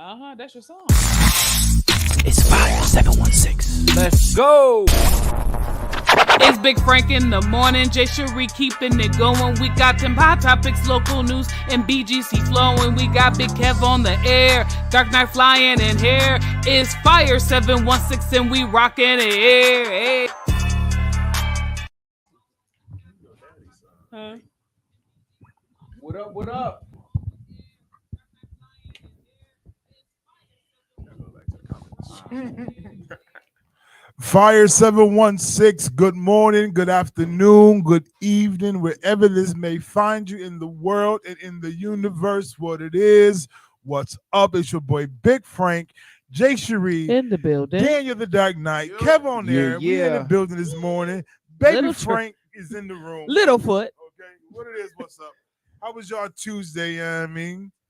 That's your song. It's Fire 716. Let's go. It's Big Frank in the morning. Jay Cherie keeping it going. We got them hot topics, local news, and BGC flowing. We got Big Kev on the air. Dark Knight flying in here. It's Fire 716 and we rocking it. Hey. Huh? What up? What up? Fire 716, good morning, good afternoon, good evening, wherever this may find you in the world and in the universe, what it is, what's up, it's your boy Big Frank, Jay Cherie, In the building. Daniel the Dark Knight, Kev on there, we in the building this morning, Baby Little Frank is in the room. Littlefoot. Okay, what it is, what's up? How was y'all Tuesday,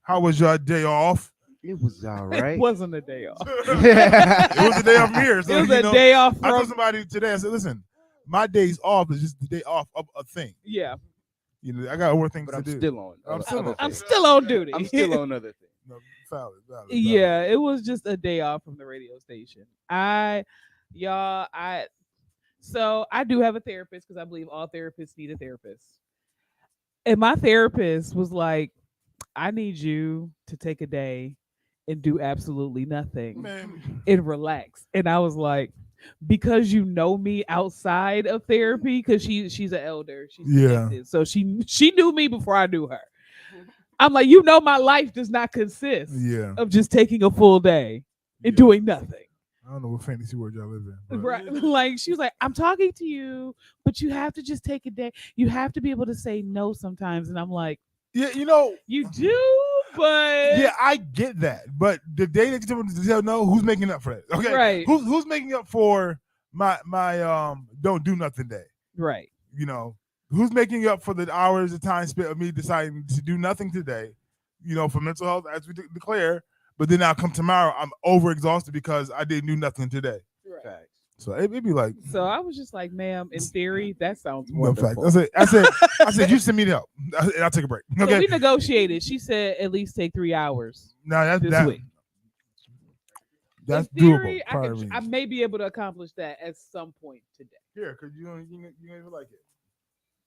how was y'all day off? It was all right. It wasn't a day off. It was a day off here. So, it was a day off I told from... somebody today, I said, listen, my days off is just the day off of a thing. Yeah. You know, I got more things But to I'm do. still on. I'm still on duty. I'm still on other things. No, valid. Yeah, it was just a day off from the radio station. So I do have a therapist because I believe all therapists need a therapist. And my therapist was like, I need you to take a day and do absolutely nothing and relax. And I was like, because you know me outside of therapy, because she's an elder. She's connected. So she knew me before I knew her. I'm like, my life does not consist of just taking a full day and doing nothing. I don't know what fantasy world y'all live in. Right. Like she was like, I'm talking to you, but you have to just take a day. You have to be able to say no sometimes. And I'm like, yeah, you do, but yeah, I get that. But the day that you tell no, who's making up for that? Okay, right. Who's making up for my don't do nothing day? Right. Who's making up for the hours of time spent of me deciding to do nothing today? For mental health, as we declare. But then I'll come tomorrow, I'm overexhausted because I didn't do nothing today. Right. So it'd be like. So I was just like, ma'am, in theory, that sounds No wonderful. fact. I said, you send me the help, and I'll take a break. Okay. So we negotiated. She said at least take 3 hours. No, this week. That's in theory, doable. I may be able to accomplish that at some point today. Yeah, because you don't even like it.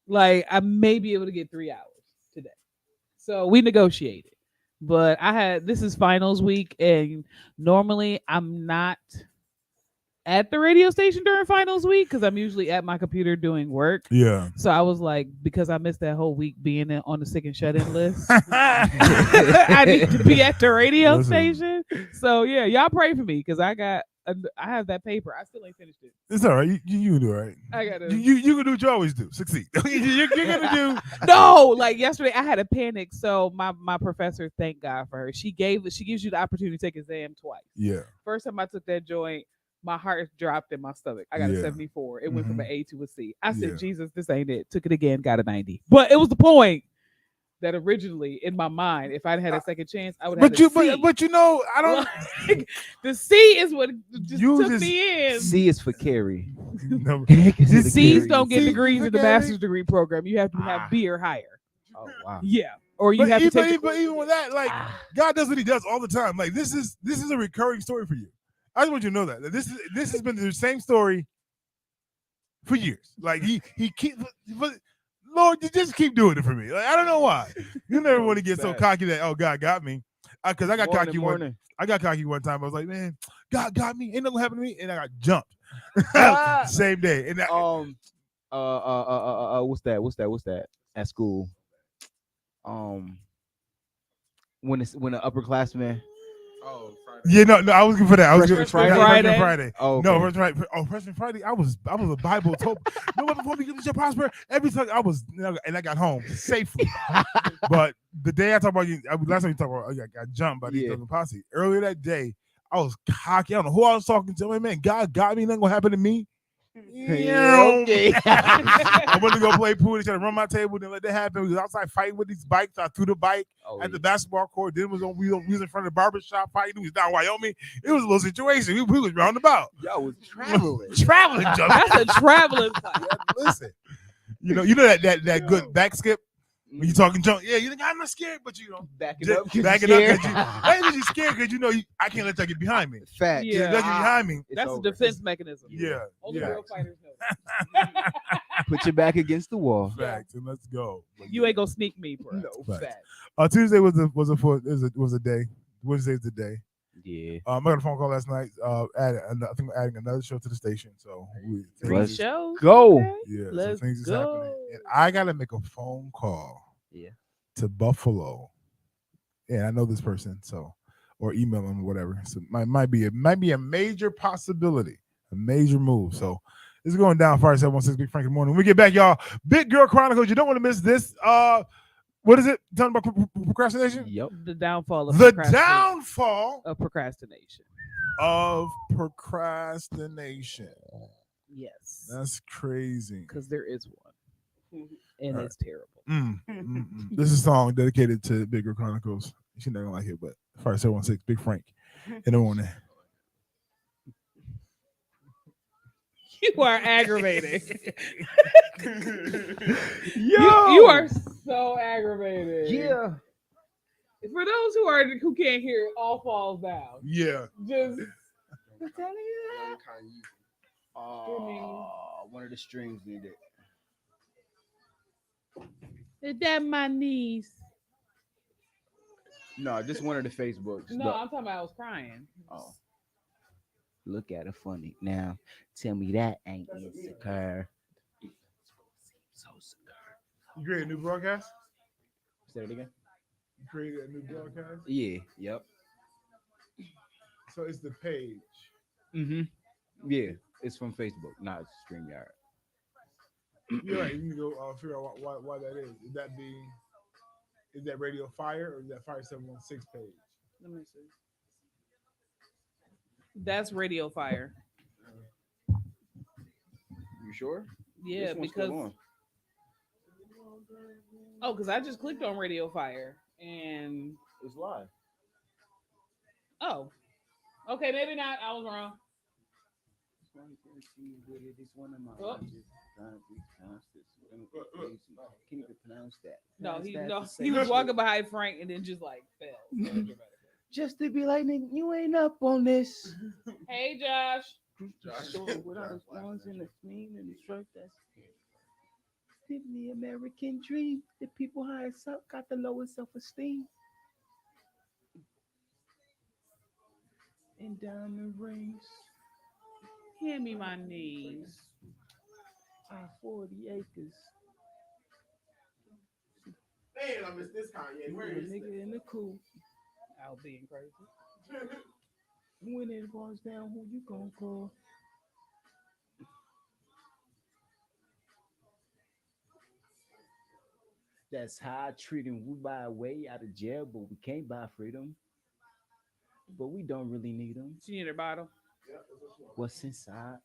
Like I may be able to get 3 hours today. So we negotiated. But this is finals week, and normally I'm not at the radio station during finals week because I'm usually at my computer doing work. Yeah. So I was like, because I missed that whole week being on the sick and shut-in list, I need to be at the radio station. So yeah, y'all pray for me because I have that paper. I still ain't finished it. It's all right. You do all right. I gotta. You can do what you always do. Succeed. you're gonna do. No, like yesterday, I had a panic. So my professor, thank God for her. She gives you the opportunity to take exam twice. Yeah. First time I took that joint, my heart dropped in my stomach. I got a 74. It went from an A to a C. I said, Jesus, this ain't it. Took it again, got a 90. But it was the point that originally in my mind, if I'd had a second chance, I would have a C. But I don't. The C is what just took me in. C is for carry. No. C's don't get degrees in the master's degree program. You have to have B or higher. Oh wow. Yeah. Or you have to take. But even with that, like God does what He does all the time. Like this is a recurring story for you. I just want you to know that this has been the same story for years. Like he keeps, but Lord, you just keep doing it for me. Like I don't know why. You never want to get so cocky that God got me, because I got cocky one. I got cocky one time. I was like, man, God got me. Ain't nothing happened to me, and I got jumped same day. And what's that at school? When the upperclassmen. Yeah, no, I was good for that. I was good for Friday. Friday. Oh, okay. No, freshman Friday. I was a Bible. No weapon formed against shall prosper. Every time I was, and I got home safely. But the day I talked about you, last time you talked about, I got jumped by the posse. Earlier that day, I was cocky. I don't know who I was talking to. Man, God got me. Nothing gonna happen to me. Okay. I went to go play pool. They tried to run my table. Didn't let that happen. We was outside fighting with these bikes. I threw the bike at the basketball court. Then we was in front of the barbershop fighting. We was down Wyoming. It was a little situation. We was roundabout. Y'all was traveling. Traveling, Justin. That's a traveling fight. Listen, you know that good back skip. When you talking junk, yeah, you think I'm not scared, but you know, Backing just up, 'cause backing you're up because scared. you, why is you scared? Because you know I can't let y'all get behind me. Facts. Yeah. If y'all get behind me, It's That's over. a defense mechanism. yeah, Only yeah. real fighters know. Put your back against the wall. Facts, and let's go. But You ain't gonna sneak me, bro. No Facts. facts. Tuesday was a day. Wednesday's the day. Yeah. I got a phone call last night. I think we're adding another show to the station. So Three Let's shows. go. Okay. yeah, Let's some things is go. happening, and I gotta make a phone call. Yeah. To Buffalo. Yeah, I know this person, so or email them or whatever. So might be a major possibility, a major move. So this is going down. Fire 716 Big Frank in the morning. When we get back, y'all. Big Girl Chronicles. You don't want to miss this. What is it? Talking about procrastination. Yep. The downfall of The procrastination. downfall Of procrastination. of procrastination. Yes. That's crazy. Because there is one. And All it's terrible. This is a song dedicated to Big Girl Chronicles. She's not gonna like it, but Fire 716 Big Frank in the morning. You are aggravating. Yo. You are so aggravating. Yeah. For those who can't hear, it all falls down. Yeah. Just Oh, one of the strings needed. is that my niece? No, just one of the Facebooks. No, I'm talking about I was crying. Oh. Look at it funny. Now, tell me that ain't insecure. So secure. You created a new broadcast? Say it again. You created a new broadcast? Yeah. Yep. So it's the page. Mm-hmm. Yeah. It's from Facebook, not StreamYard. You're right. You need to go figure out why that is. Is that Radio Fire or is that Fire 716 page? Let me see. That's Radio Fire. You sure? Yeah, This one's because still on. because I just clicked on Radio Fire and It's live. okay, maybe not. I was wrong. Oh. Can you pronounce that? No, Pronounce that he was walking behind Frank and then just like fell. just to be like, nigga, you ain't up on this. Hey, Josh. Without the swans and the screen and the shirt that's living the American dream. The people highest up got the lowest self-esteem. And diamond rings. Hand me my knees. 40 acres. Man, I missed this Kanye. Where is Nigga in the cool. Out being crazy. When it falls down, who you gonna call? That's how I treat him. We buy a way out of jail, but we can't buy freedom. But we don't really need them. She need her bottle. What's inside?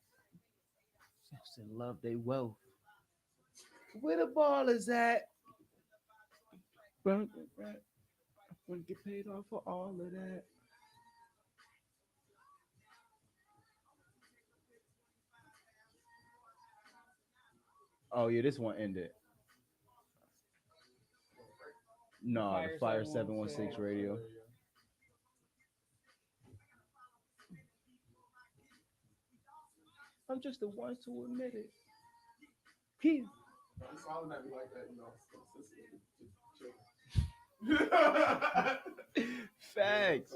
Just in love, they wealth. Where the ball is at? Burn it, right? I want to get paid off for all of that. Oh yeah, this one ended. No, the Fire 716 radio. I'm just the one to admit it. He. I'm smiling at me like that, you know. Facts.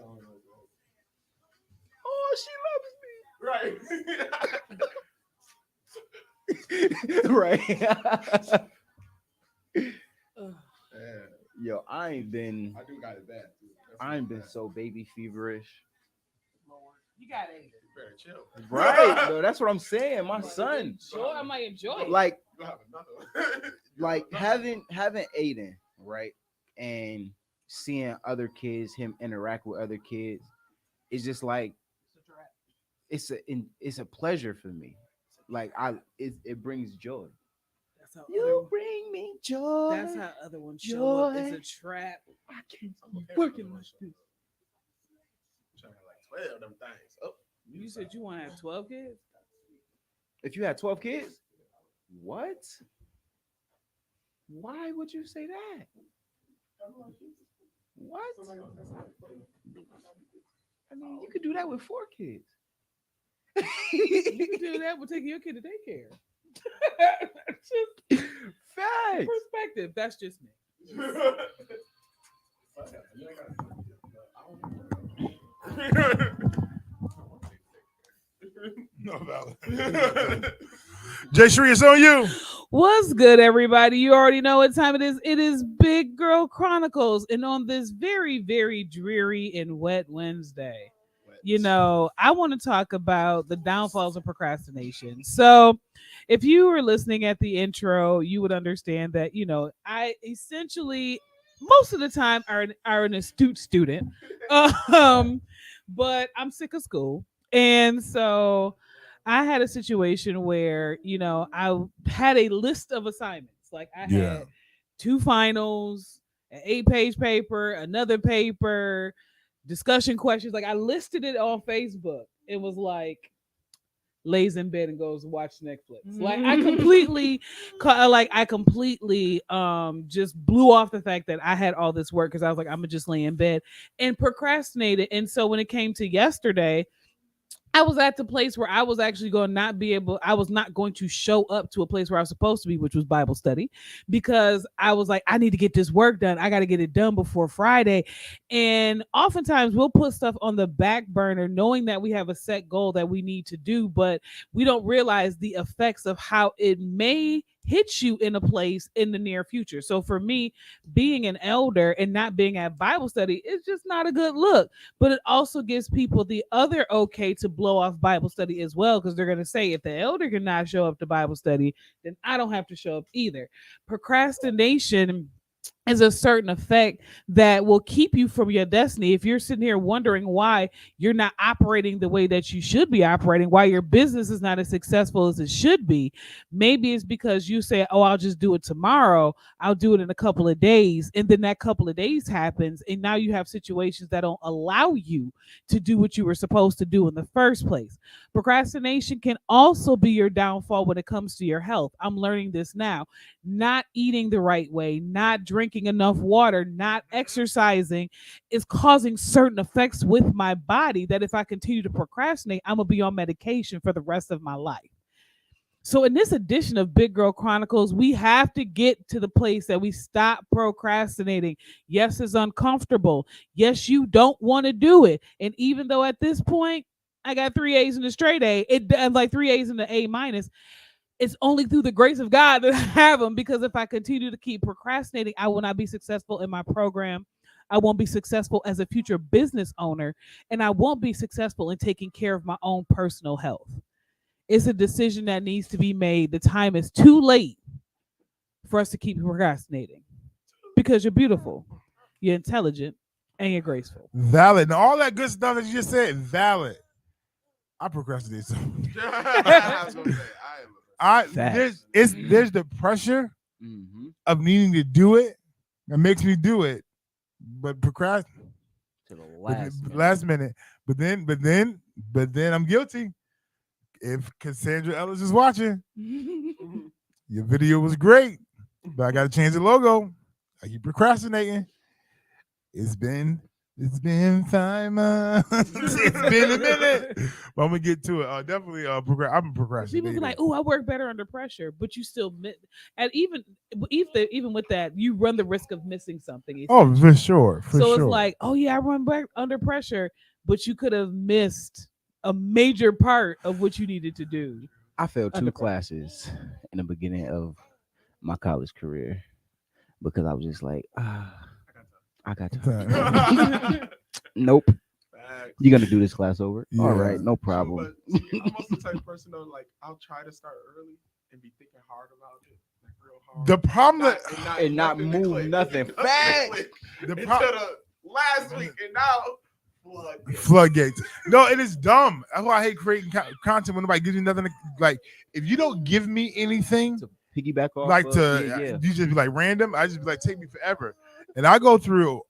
Oh, she loves me. Right. right. Yo, I ain't been. I do got it bad. I ain't been so baby feverish. You got it. Better chill. Right, though. That's what I'm saying. My son. Sure, I might enjoy it. Like, You'll have another one. like having Aiden, right, and seeing other kids, him interact with other kids, it's just like it's a pleasure for me. Like it brings joy. That's how You bring me joy. that's how other ones show up. It's a trap. I can't keep working like this. Trying like 12 of them things. Oh, You said you want to have 12 kids? If you had 12 kids, what? Why would you say that? What? I mean, you could do that with 4 kids. You can do that with taking your kid to daycare. Just Facts. perspective. That's just me. No valid. Jay Shree, it's on you. What's good, everybody? You already know what time it is. It is Big Girl Chronicles. And on this very, very dreary and wet Wednesday, I want to talk about the downfalls of procrastination. So, if you were listening at the intro, you would understand that, I essentially, most of the time, are an astute student. But I'm sick of school. And so I had a situation where, I had a list of assignments. Like I Yeah. had 2 finals, an 8-page paper, another paper, discussion questions. Like I listed it on Facebook. It was like lays in bed and goes to watch Netflix. Like I completely just blew off the fact that I had all this work because I was like, I'm gonna just lay in bed and procrastinated. And so when it came to yesterday, I was at the place where I was actually going to not be able, I was not going to show up to a place where I was supposed to be, which was Bible study, because I was like, I need to get this work done. I got to get it done before Friday. And oftentimes we'll put stuff on the back burner, knowing that we have a set goal that we need to do, but we don't realize the effects of how it may hit you in a place in the near future. So for me, being an elder and not being at Bible study is just not a good look. But it also gives people the other okay to blow off Bible study as well, because they're going to say, if the elder cannot show up to Bible study, then I don't have to show up either. Procrastination is a certain effect that will keep you from your destiny. If you're sitting here wondering why you're not operating the way that you should be operating, why your business is not as successful as it should be, maybe it's because you say, oh, I'll just do it tomorrow. I'll do it in a couple of days. And then that couple of days happens. And now you have situations that don't allow you to do what you were supposed to do in the first place. Procrastination can also be your downfall when it comes to your health. I'm learning this now. Not eating the right way, not drinking enough water, not exercising is causing certain effects with my body that if I continue to procrastinate, I'm going to be on medication for the rest of my life. So in this edition of Big Girl Chronicles, we have to get to the place that we stop procrastinating. Yes, it's uncomfortable. Yes, you don't want to do it. And even though at this point, I got 3 A's in the straight A, and like 3 A's in the A minus, it's only through the grace of God that I have them, because if I continue to keep procrastinating, I will not be successful in my program. I won't be successful as a future business owner, and I won't be successful in taking care of my own personal health. It's a decision that needs to be made. The time is too late for us to keep procrastinating, because you're beautiful, you're intelligent, and you're graceful. Valid. And all that good stuff that you just said, valid. I procrastinate so there's the pressure of needing to do it that makes me do it, but procrastinate To the last minute. But then I'm guilty. If Cassandra Ellis is watching, your video was great, but I got to change the logo. I keep procrastinating. It's been 5 months. It's been a minute. But I'm gonna get to it. Definitely, I'm procrastinating. People be like, "Oh, I work better under pressure," but you still miss. And even with that, you run the risk of missing something. Oh, for sure. It's like, oh yeah, I run back under pressure, but you could have missed a major part of what you needed to do. I failed 2 classes in the beginning of my college career because I was just like, I got time. Nope. You're gonna do this class over. Yeah. All right, no problem. But see, I'm also the type of person though, like I'll try to start early and be thinking hard about it, like real hard. The problem And not move nothing fast. the Until problem. the last week, and now Floodgates. No, it is dumb. That's why I hate creating content when nobody gives you nothing. Like, if you don't give me anything, To piggyback off. like of, to you just be like random. I just be like, take me forever, and I go through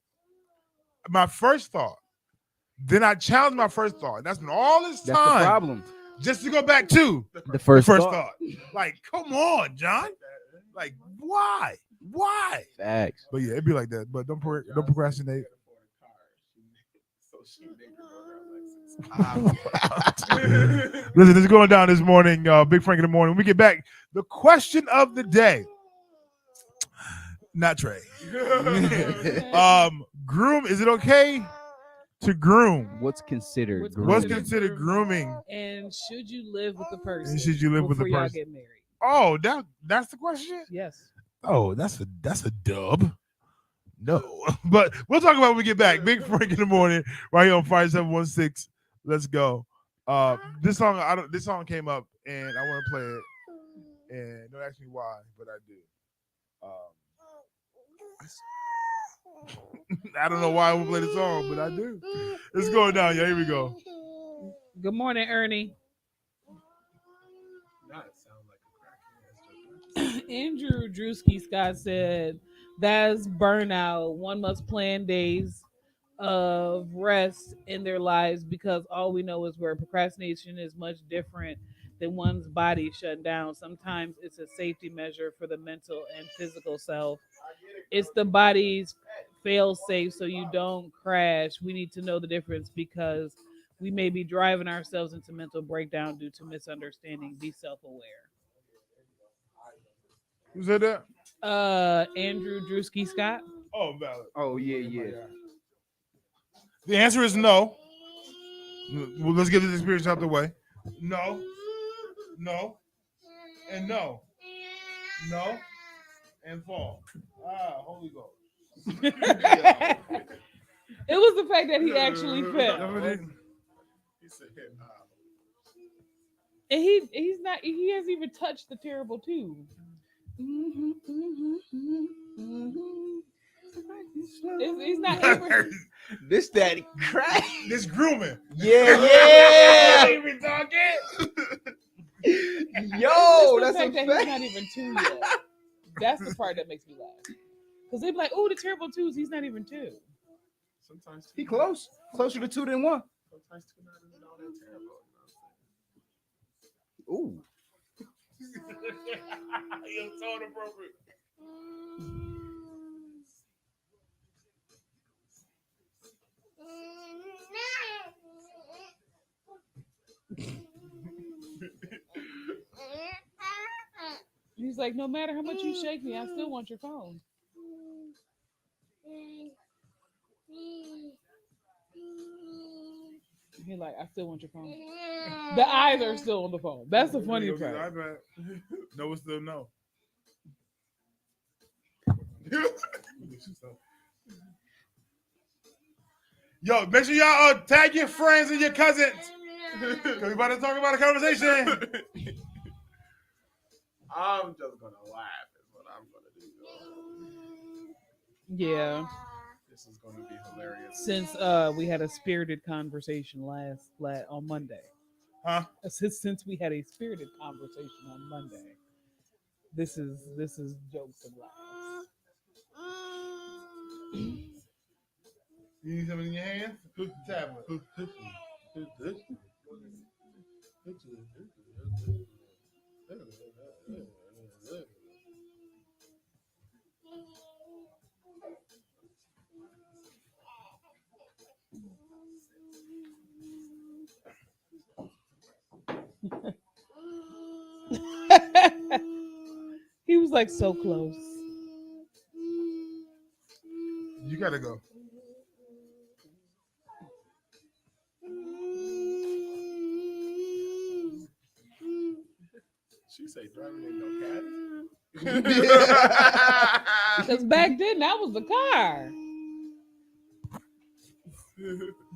my first thought, then I challenge my first thought, and that's been all this That's the time problem. just to go back to The first first thought. thought. Like, come on, John. Like, why? Why? Facts. But yeah, it'd be like that. But don't procrastinate. So she nigga Alexis. Listen, this is going down this morning. Big Frank in the morning. When we get back, the question of the day. Not Trey. Groom. Is it okay to groom? What's considered What's grooming? What's considered grooming? And should you live with the person? And should you live with the before y'all person? get married? Oh, that's the question. Yes. Oh, that's a dub. No, but we'll talk about it when we get back. Big Frank in the morning, right here on Fire 716. Let's go. This song, this song came up, and I want to play it. And don't ask me why, but I do. I don't know why I would play the song, but I do. It's going down, yeah. Here we go. Good morning, Ernie. Not sound like a crackhead. Andrew Drewski Scott said, "That's burnout. One must plan days of rest in their lives because all we know is where procrastination is much different than one's body shut down. Sometimes it's a safety measure for the mental and physical self. It's the body's fail safe so you don't crash. We need to know the difference because we may be driving ourselves into mental breakdown due to misunderstanding. Be self-aware." Who said that? Andrew Drewski Scott. Oh, valid. Oh yeah. The answer is no. Well, let's get this experience out the way. No, and no, and fall. Holy Ghost. It was the fact that he actually fell. He said, And he hasn't even touched the terrible two. He's not even. This that crack. This grooming. Yeah. We talking. Yo, It's that's the a fact that he's fact. not even two yet. That's the part that makes me laugh. Because they be like, "Oh, the terrible twos." He's not even two. sometimes He close. Closer to 2 than 1. Sometimes two not even all that terrible. You know what I'm saying? Ooh. You're so inappropriate. He's like, "No matter how much you shake me, I still want your phone." He like, "I still want your phone." The eyes are still on the phone. That's the funny Okay, I part. bet. No, it's still no. Yo, make sure y'all tag your friends and your cousins. Cause we about to talk about a conversation. I'm just gonna laugh. Is what I'm gonna do. Yeah. This is gonna be hilarious. Since we had a spirited conversation last on Monday. Huh? Since we had a spirited conversation on Monday. This is jokes and laughs. You need something in your hand? Put the tablet. He was like so close. You gotta go. She say driving ain't no cat. Because back then that was the car.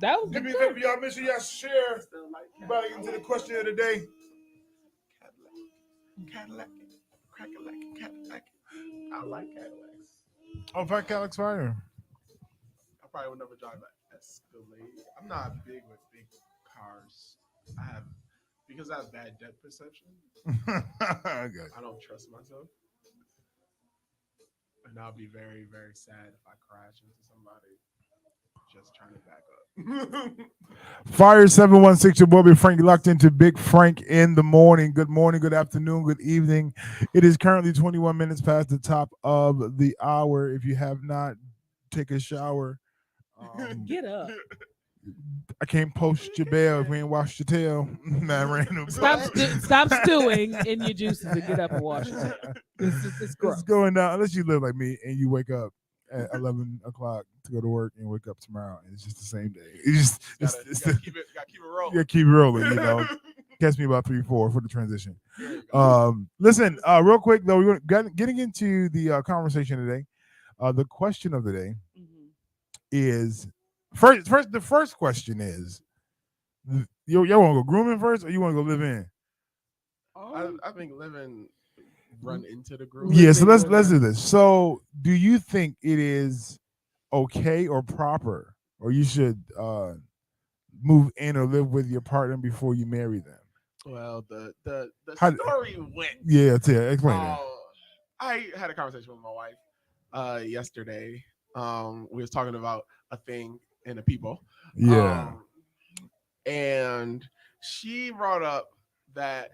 That was Do the me a car. favor, y'all. Make sure y'all share. Still like We about to get into the question of the day. Cadillac. Cadillac. I like Cadillacs. Oh, Fat Cadillac Fire. I probably would never drive an Escalade. I'm not big with big cars. Because I have bad depth perception. Okay. I don't trust myself. And I'll be very, very sad if I crash into somebody. just trying to back up. Fire 716, your boy Big Frank, locked into Big Frank in the morning. Good morning, good afternoon, good evening. It is currently 21 minutes past the top of the hour. If you have not take a shower, Get up. I can't post your bail if we ain't washed your tail. Man, random. Stop stewing in your juices and get up and wash your tail. It's gross. What's going on? Unless you live like me and you wake up at 11 o'clock to go to work and wake up tomorrow and it's just the same day. It's just Gotta keep it rolling. you gotta keep it rolling, you know. Catch me about 3-4 for the transition. Listen, real quick though, we're getting into the conversation today. The question of the day is first. The first question is, y'all want to go grooming first, or you want to go live in? I think living run into the grooming. Yeah, so let's do this. So, do you think it is okay or proper, or you should move in or live with your partner before you marry them? Well, the story went. Yeah, explain that. I had a conversation with my wife yesterday. We was talking about a thing and a people. Yeah. And she brought up that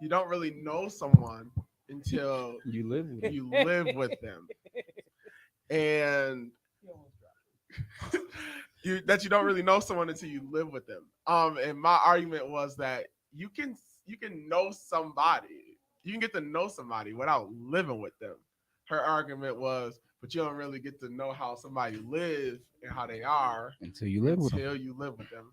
you don't really know someone until You live with you live with them, and you don't really know someone until you live with them. And my argument was that you can know somebody, you can get to know somebody without living with them. Her argument was, but you don't really get to know how somebody lives and how they are until you live with them. until you live with them.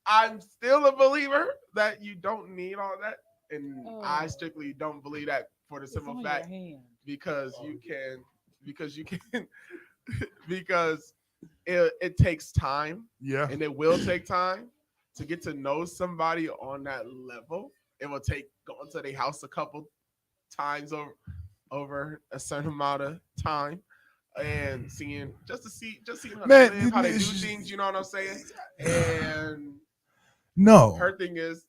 I'm still a believer that you don't need all that, and I strictly don't believe that for the simple fact because you can because it takes time. Yeah. And it will take time to get to know somebody on that level. It will take going to their house a couple times over a certain amount of time and seeing how they live, how they do things, you know what I'm saying? And her thing is,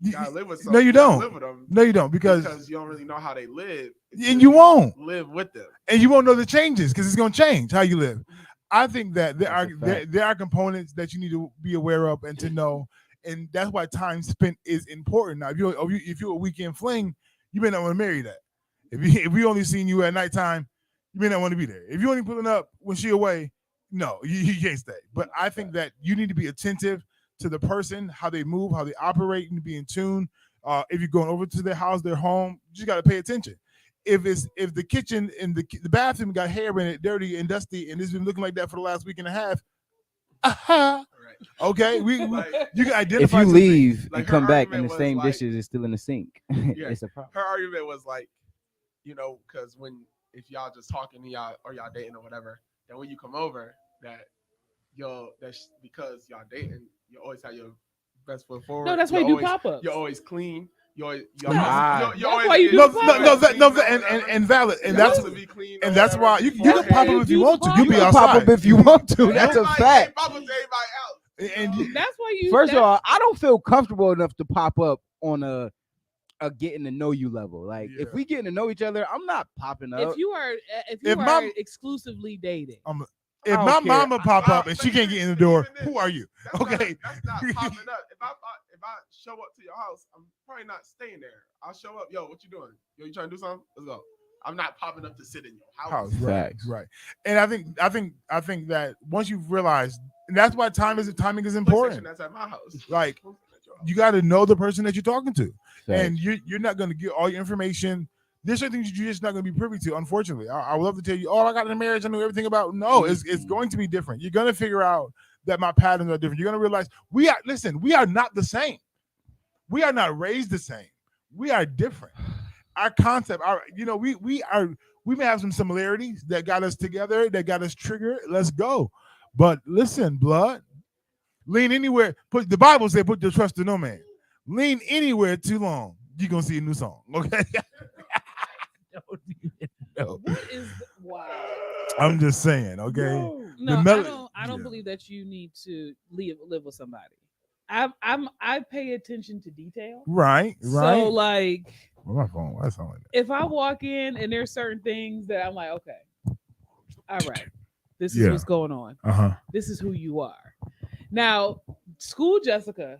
you gotta live with someone. No, you don't. Live with them. No, you don't, because you don't really know how they live, and you won't live with them, and you won't know the changes because it's going to change how you live. I think that there are components that you need to be aware of and to know, and that's why time spent is important. Now, if you're a weekend fling, you may not want to marry that. If we only seen you at nighttime, you may not want to be there. If you only pulling up when she away, no, you can't stay. But I think that you need to be attentive to the person, how they move, how they operate, and be in tune. If you're going over to their house, their home, you just got to pay attention. If the kitchen and the bathroom got hair in it, dirty and dusty, and it's been looking like that for the last week and a half, okay, you can identify. If you leave like and come back and the was same like, dishes is still in the sink, yeah, it's a problem. Her argument was like, because if y'all just talking y'all dating or whatever, then when you come over, that's because y'all dating, you always have your best foot forward. No, that's why you do pop-ups. You're always clean. That's why you do and valid, and that's why you can pop up if you want to. You can pop up if you want to. That's a fact. And that's why you. First of all, I don't feel comfortable enough to pop up on a getting to know you level. Like if we getting to know each other, I'm not popping up. If you are exclusively dating. If my mama pop up and she can't get in the door, who are you? Okay. That's not popping up. If I show up to your house, I'm probably not staying there. I'll show up. Yo, what you doing? Yo, you trying to do something? Let's go. I'm not popping up to sit in your house. Right. And I think that once you've realized, and that's why timing is important. That's at my house. Like you got to know the person that you're talking to, and you're not going to get all your information. There's certain things you're just not going to be privy to, unfortunately. I would love to tell you, I got in a marriage, I know everything about. No, it's going to be different. You're going to figure out that my patterns are different. You're going to realize we are not the same. We are not raised the same. We are different. Our concept, we may have some similarities that got us together, that got us triggered. Let's go. But listen, blood, lean anywhere. The Bible says, put your trust in no man. Lean anywhere too long, you're going to see a new song, okay? Don't even know. What is wow? I'm just saying, okay. No, I don't believe that you need to live with somebody. I pay attention to detail. Right. So like, my phone. Why sound like that? If I walk in and there's certain things that I'm like, okay, all right, This is Yeah. what's going on. Uh-huh. This is who you are. Now, school Jessica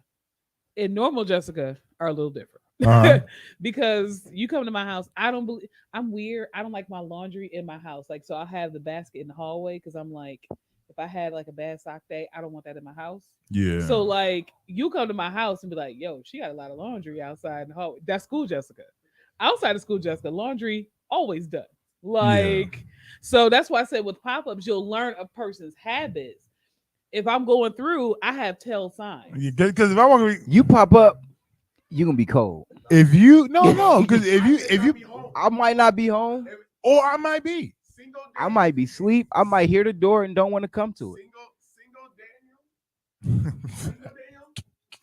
and normal Jessica are a little different. Uh-huh. Because you come to my house, I don't believe I'm weird. I don't like my laundry in my house. Like, so I'll have the basket in the hallway because I'm like, if I had like a bad sock day, I don't want that in my house. Yeah. So like you come to my house and be like, yo, she got a lot of laundry outside in the hallway. That's school Jessica. Outside of school Jessica, laundry always done. Like, so that's why I said with pop-ups, you'll learn a person's habits. If I'm going through, I have tell signs. Because if I want to, You pop up, you gonna be cold. if you no, because if you, I might not be home. or I might be. Single I might be asleep. I might hear the door and don't want to come to it. Single Daniel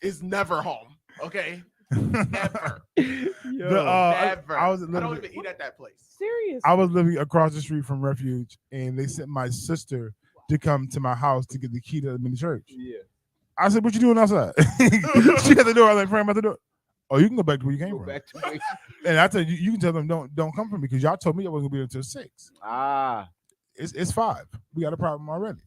is never home. Okay, never, Never. never. I was I don't even eat at that place. Serious. I was living across the street from Refuge, and they sent my sister to come to my house to get the key to the mini church. Yeah. I said, "What you doing outside?" She at the door. I was like, "Praying about the door." Oh, you can go back to where you came Go from. back to where- And I tell you, you can tell them don't come for me because y'all told me I wasn't gonna be there until 6. Ah, It's 5. We got a problem already.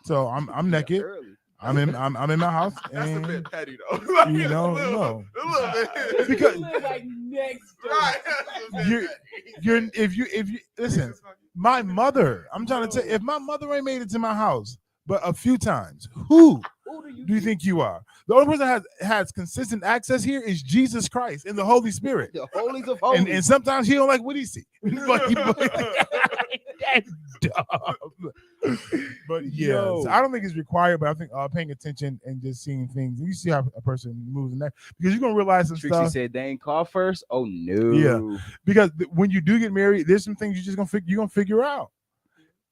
So I'm naked. early. I'm in my house. That's a And bit petty though. You know, a little bit. Because- You live like next door. Right. That's a bit You're- petty. you're if you listen, my mother. I'm trying to tell. If my mother ain't made it to my house, but a few times, who do you think you are? The only person that has consistent access here is Jesus Christ and the Holy Spirit. The holies of holies. And sometimes he don't like what he see. That's dumb. But yeah, Yo. so I don't think it's required, but I think paying attention and just seeing things. You see how a person moves in that because you're gonna realize some Trixie stuff. said they ain't call first. Oh no. Yeah. Because when you do get married, there's some things you're gonna figure out.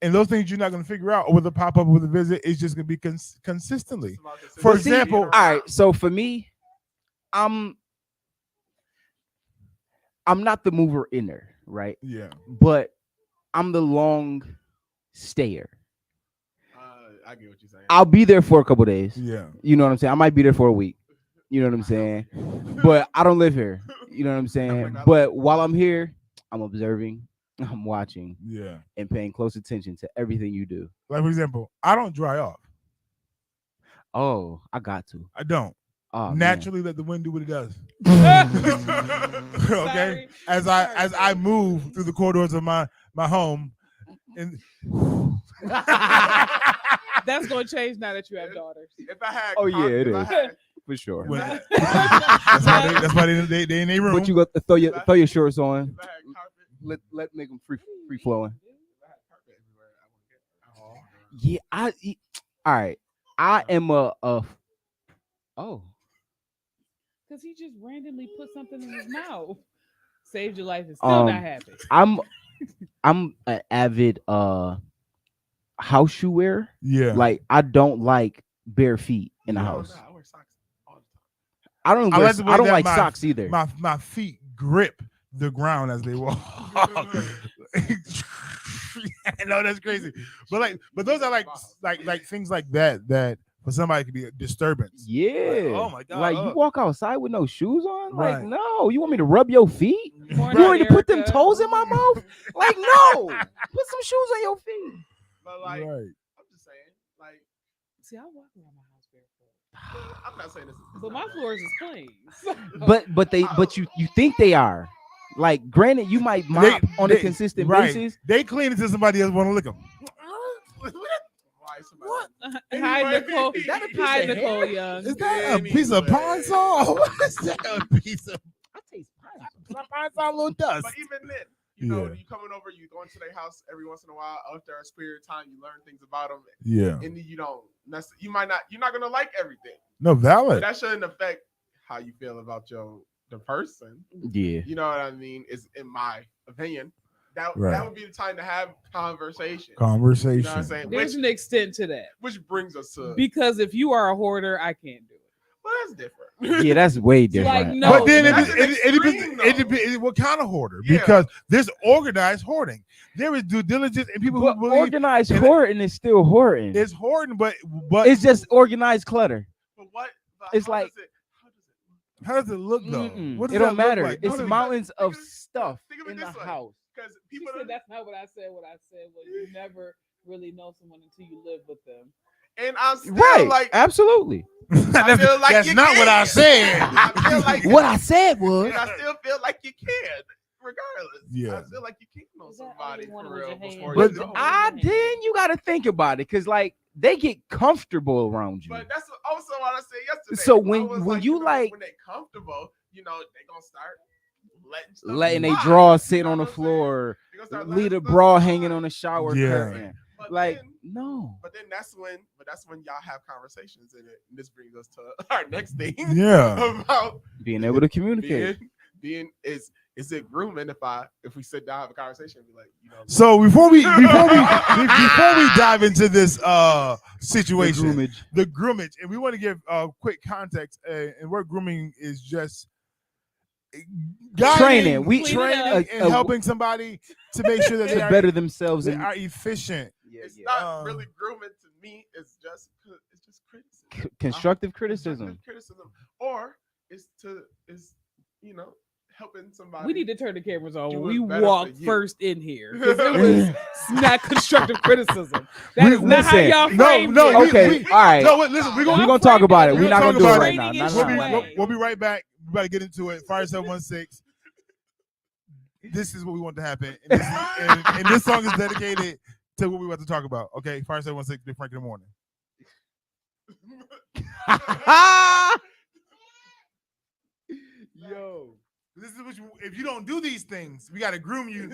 And those things you're not going to figure out with a pop up with a visit. It's just going to be consistently. For But see, example, all right. So for me, I'm not the mover inner, right? Yeah. But I'm the long stayer. I get what you're saying. I'll be there for a couple days. Yeah. You know what I'm saying? I might be there for a week. You know what I'm saying? But I don't live here. You know what I'm saying? But while I'm here, I'm observing, I'm watching, Yeah. and paying close attention to everything you do. Like for example, I don't dry off. Oh, I got to. I don't. Oh, man. Naturally let the wind do what it does. Okay. Sorry. As I move through the corridors of my home and That's going to change now that you have daughters. If I had, Oh, yeah, it if I is. had- For sure. when- that's why they in their room. But you got to throw your shorts on. if I had carpet, Let make them free flowing. if I had carpet everywhere, I wouldn't get. Yeah, all right. I am a oh. Because he just randomly put something in his mouth. Saved your life and still Um, not happy. I'm an avid house shoe wearer. Yeah. Like I don't like bare feet in the Yeah. house. I wear socks all the time. I don't I wear, like the way I don't that like my- socks either. my feet grip the ground as they walk. I know that's crazy, but those are like things like that for somebody could be a disturbance. Yeah. oh my God, Like you walk outside with no shoes on? Like Right. no. You want me to rub your feet? Morning, You want me to put them Erica. toes in my mouth? Like no. Put some shoes on your feet. But like, Right. I'm just saying, like, See, I walk around my house barefoot. I'm not saying this. But my floors is clean. But you think they are. Like granted, you might mop on a consistent basis. They clean it until somebody else want to lick them. Why somebody? What? Hi, Anyway. Nicole. Is that a piece Hi, of Nicole hair? Young. Is that a piece of pine saw? What is that? A piece of I taste pine saw, a little dust. But even then, you know, Yeah. you coming over, you going to their house every once in a while. After a period of time, you learn things about them, Yeah. and then you don't. You're not gonna like everything. No, But valid. that shouldn't affect how you feel about the person. Yeah. You know what I mean? Is in my opinion. That Right. would be the time to have conversation. Conversation. You know what I'm saying? There's an extent to that. Which brings us to Because if you are a hoarder, I can't do it. well, that's different. Yeah, that's way different. Like, no. But then That's an it extreme, depends. though. It depends what kind of hoarder, Yeah. because there's organized hoarding. There is due diligence, and people But who believe organized and hoarding is still hoarding. it's hoarding, but It's just organized clutter. But what? But It's how like- does it how does it look though? Mm-mm. What does It that don't look matter. like? It's What is- mountains of Think of it- stuff think of it in the this way. house. because She people said that's not what I said. What I said was you never really know someone until you live with them. And I'm still Right. like, Absolutely. I feel like That's you not what I can. said. I feel like What I said was. and I still feel like you can, regardless. Yeah. I feel like you can know Is that somebody only one for with real your hand? before But you go. Then you got to think about it, because like they get comfortable around you. But that's also what I said yesterday. So I when was you you know, like when they comfortable, you know, they gonna start letting stuff letting they slide, draw you sit know on the what I'm saying? floor, They gonna start leave letting the stuff bra slide. hanging on the shower Yeah. curtain. But Like then, no. but then that's when y'all have conversations in it. And this brings us to our next thing. Yeah. About Being able to communicate. being is it grooming if we sit down have a conversation and be like, you know. So before we dive into this situation, groomage. the groomage, and we want to give quick context, and what grooming is just Training. We training and helping somebody to make sure that to they better themselves they and are efficient. It's not really grooming to me. It's just criticism. constructive criticism. Criticism, or it's you know helping somebody. We need to turn the cameras on Do when it we better walk for you. first in here. 'Cause it was not constructive criticism. That is We- not how listen, y'all no, framed no, it. we- Okay, all right. No, wait, listen, we're Y'all gonna We're gonna talk framed about it. as We're not talk gonna do it about right it. now. training-ish No, way. no, no. we'll be right back. We better get into it. Fire 716. This is what we want to happen, and this song is dedicated to what we're about to talk about. Okay, Fire 716, Big Frank in the morning. Yo. This is what if you don't do these things, we gotta groom you.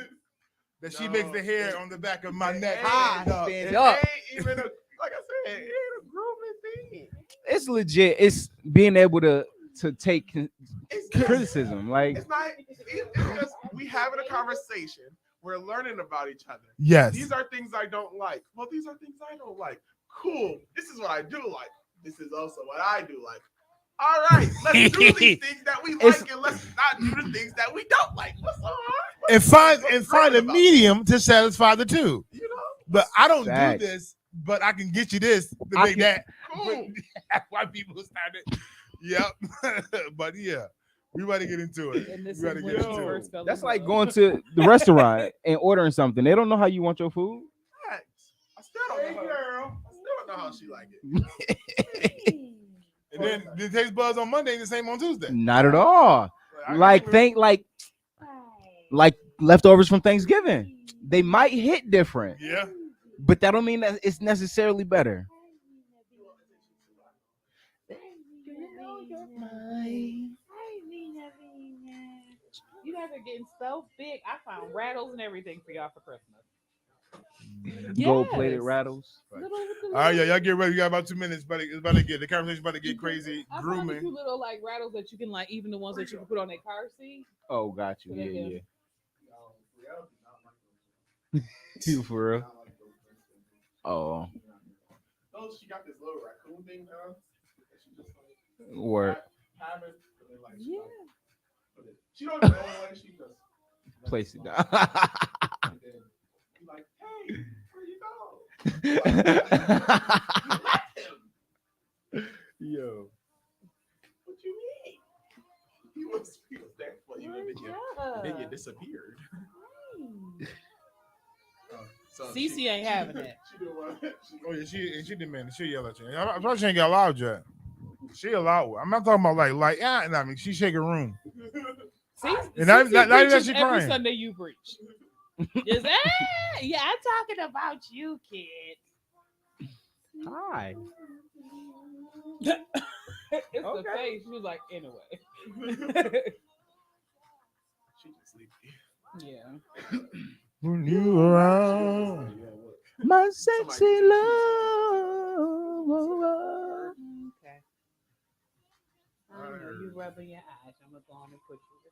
That she makes the hair on the back of my neck stand up. It up. ain't even like I said, it ain't a grooming thing. It's legit. It's being able to take It's just- criticism. Like It's not. It's just we having a conversation. We're learning about each other. Yes. These are things I don't like. Well, these are things I don't like. Cool. This is what I do like. This is also what I do like. All right, let's do these things that we like, and let's not do the things that we don't like. What's so hard? And find What's a great about medium to satisfy the two. it? You know, But I don't Facts. do this, but I can get you this to I make can- that. cool. That's why people started. Yep. But yeah, we about to get into it. And this We gotta is get when into you it. first fell that's in like love. going to the restaurant and ordering something. They don't know how you want your food. Facts. I still don't know. I still don't know how she like it. And then the taste buds on Monday and the same on Tuesday. Not at all. Like leftovers from Thanksgiving. They might hit different, Yeah. but that don't mean that it's necessarily better. You guys are getting so big. I found rattles and everything for y'all for Christmas. Gold plated Yes. rattles. All right, y'all get ready. You got about 2 minutes. It's about to get the conversation about to get crazy. I found Grooming. a few little like rattles that you can like, even the ones that you can put on a car seat. Oh, got you. So they Yeah, can- yeah. You for real? Oh, Oh, she got this little raccoon thing now. She just like word. have it. And then, like, Yeah. she don't know what she does. Place it down. And then you like, hey, where you go? Yo. What you mean? He was there for you, and then you disappeared. So Cece ain't having that. She do what? Oh yeah, she demanded. She yell at you. I'm probably she ain't got loud yet. She allowed. I'm not talking about like yeah. I mean, she shake a room. See, And not even that preaches she every crying. Sunday you preach. Just, yeah, I'm talking about you, kid. Hi. It's the Okay. face. She was like, anyway. She just sleepy. Yeah. When you around. My sexy love. Okay. I know you rubbing your eyes. I'm gonna go on and put you to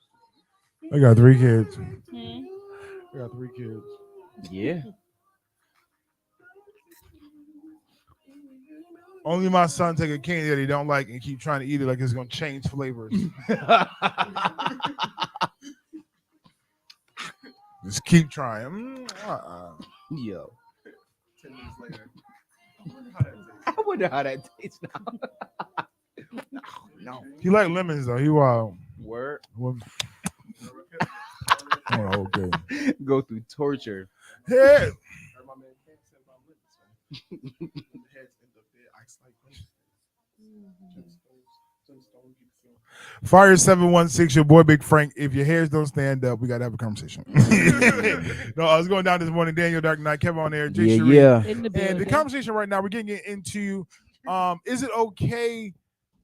sleep. I got 3 kids. Hmm? I got 3 kids. Yeah. Only my son take a candy that he don't like and keep trying to eat it like it's gonna change flavors. Just keep trying. Yo. 10 minutes later. I wonder how that tastes now. No. He like lemons though. He wild. Word. Oh, okay. Go through torture. Yeah. My man can't say about The heads in the bed, ice like Fire 716, your boy Big Frank. If your hairs don't stand up, we gotta have a conversation. No, I was going down this morning. Daniel Dark Knight, Kevin on air, Jay Sheree. Yeah. In the And the building. conversation right now, we're getting into is it okay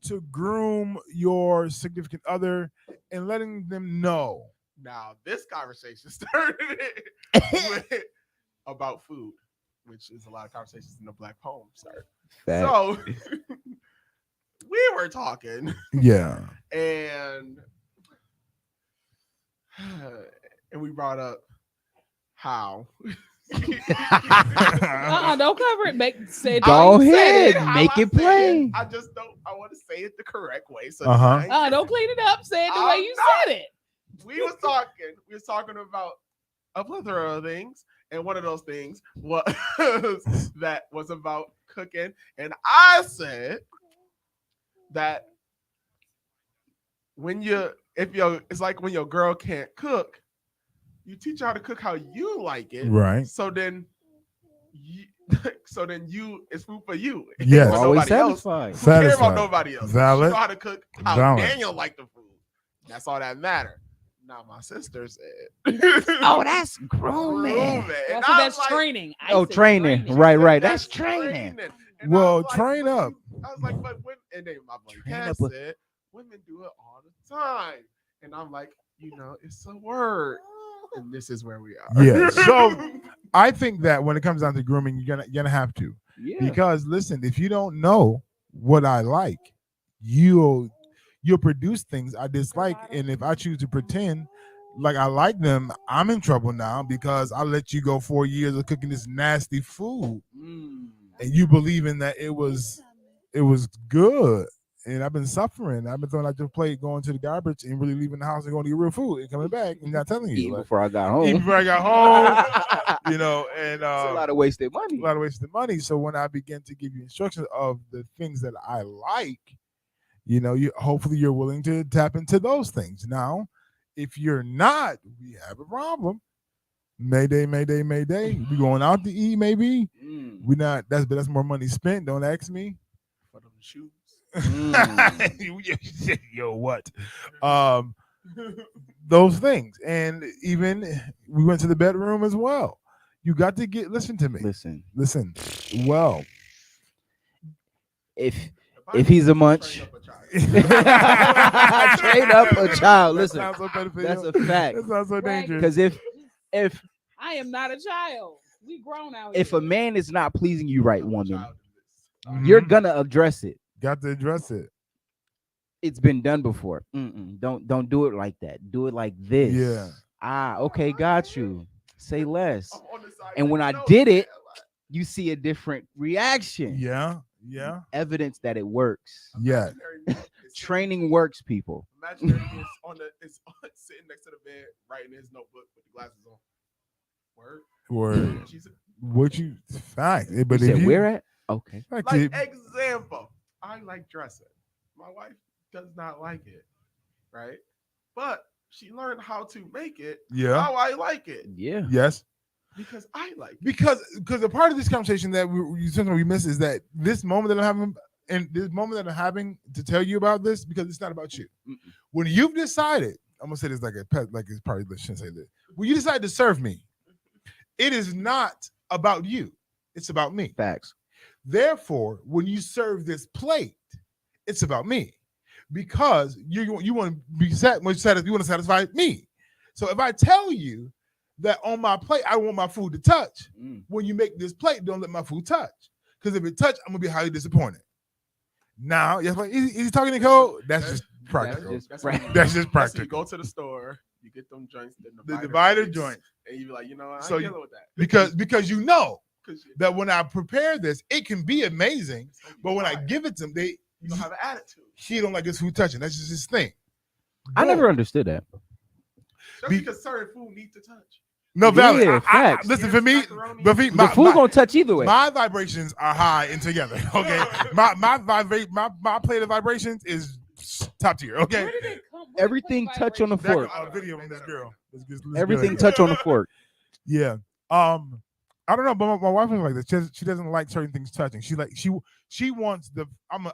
to groom your significant other and letting them know? Now, this conversation started with, about food, which is a lot of conversations in the Black home start. Fact. So we were talking, Yeah. and we brought up how. Don't cover it. Say it. Go I said ahead, how make I it said plain. I just don't. I want to say it the correct way. So Uh-huh. Don't clean it up. Say it the way I'm you not. said it. we was talking about a plethora of things, and one of those things was that was about cooking, and I said that it's like when your girl can't cook, you teach her how to cook how you like it, Right. so then it's food for you. Yes. For Always nobody else. satisfied. Who cares Satisfied. about nobody else? Valid. She know how to cook how Valid. Daniel liked the food. That's all that mattered. Now my sister said, Oh, that's grooming. And That's, I that's was like, training. I Oh, said training. she Right, said, right. That's training. And Well, I was like, train but up. I was like, but when, and then my buddy Train Cass up said, women do it all the time. And I'm like, it's a word. And this is where we are. Yeah. So I think that when it comes down to grooming, you're gonna have to. Yeah. Because listen, if you don't know what I like, you'll produce things I dislike. And if I choose to pretend like I like them, I'm in trouble now because I let you go 4 years of cooking this nasty food and you believing that it was good. And I've been suffering. I've been throwing out your plate, going to the garbage, and really leaving the house and going to get real food and coming back and not telling you. Eating Like, before I got home. even before I got home, and It's a lot of wasted money. a lot of wasted money. So when I begin to give you instructions of the things that I like, hopefully you're willing to tap into those things. Now, if you're not, we have a problem. Mayday, mayday, mayday. We going out to eat, maybe. We not. That's more money spent. Don't ask me. For them shoes. Yo, what? Those things, and even we went to the bedroom as well. You got to listen to me. Listen. Well, If he's a munch, train up a child. Listen, that sounds so that's a fact. That sounds so Right. dangerous. Because if I am not a child. We grown out here. if a man is not pleasing you right, woman, Mhm. you're gonna address it. got to address it. It's been done before. Don't do it like that. Do it like this. Yeah. Okay, got you. Say less. And when I did it, you see a different reaction. Yeah. Evidence that it works. Yeah. Training works, people. Imaginary is sitting next to the bed, writing his notebook with the glasses on. Word. She's What you fact? But You if said you where at? Okay. fact, like it- example. I like dressing. My wife does not like it, right? But she learned how to make it yeah. how I like it Yeah. Yes. because I like it. Because a part of this conversation that sometimes we miss is that this moment that I'm having and this moment that I'm having to tell you about this, because it's not about you. When you've decided, I'm gonna say this like a pet, like it's probably I shouldn't say this. When you decide to serve me, it is not about you. It's about me. Facts. Therefore, when you serve this plate, it's about me, because you want to be you want to satisfy me. So if I tell you that on my plate I want my food to touch, when you make this plate, don't let my food touch, because if it touch, I'm gonna be highly disappointed. Now, yes, like, is he talking in code? That's just practical. That's That's just That's when you practical. go to the store, you get them joints, The divider plates, joint, and you be like, I So ain't you- dealing with that because you know 'Cause that when I prepare this, it can be amazing, but when I give it to them, you don't have an attitude. he don't like his food touching. That's just his thing. I never understood that. Just Be- because certain food need to touch. No, valid. Yeah, facts. Listen, for me, Macaroni. but for me, The food gonna touch either way. my vibrations are high and together. Okay, my plate of vibrations is top tier. Okay, Where did it come? Everything touch on the Back fork. a video from this girl. This Everything girl. touch on the fork. Yeah. I don't know, but my wife is like this. She doesn't like certain things touching. She wants the. I'm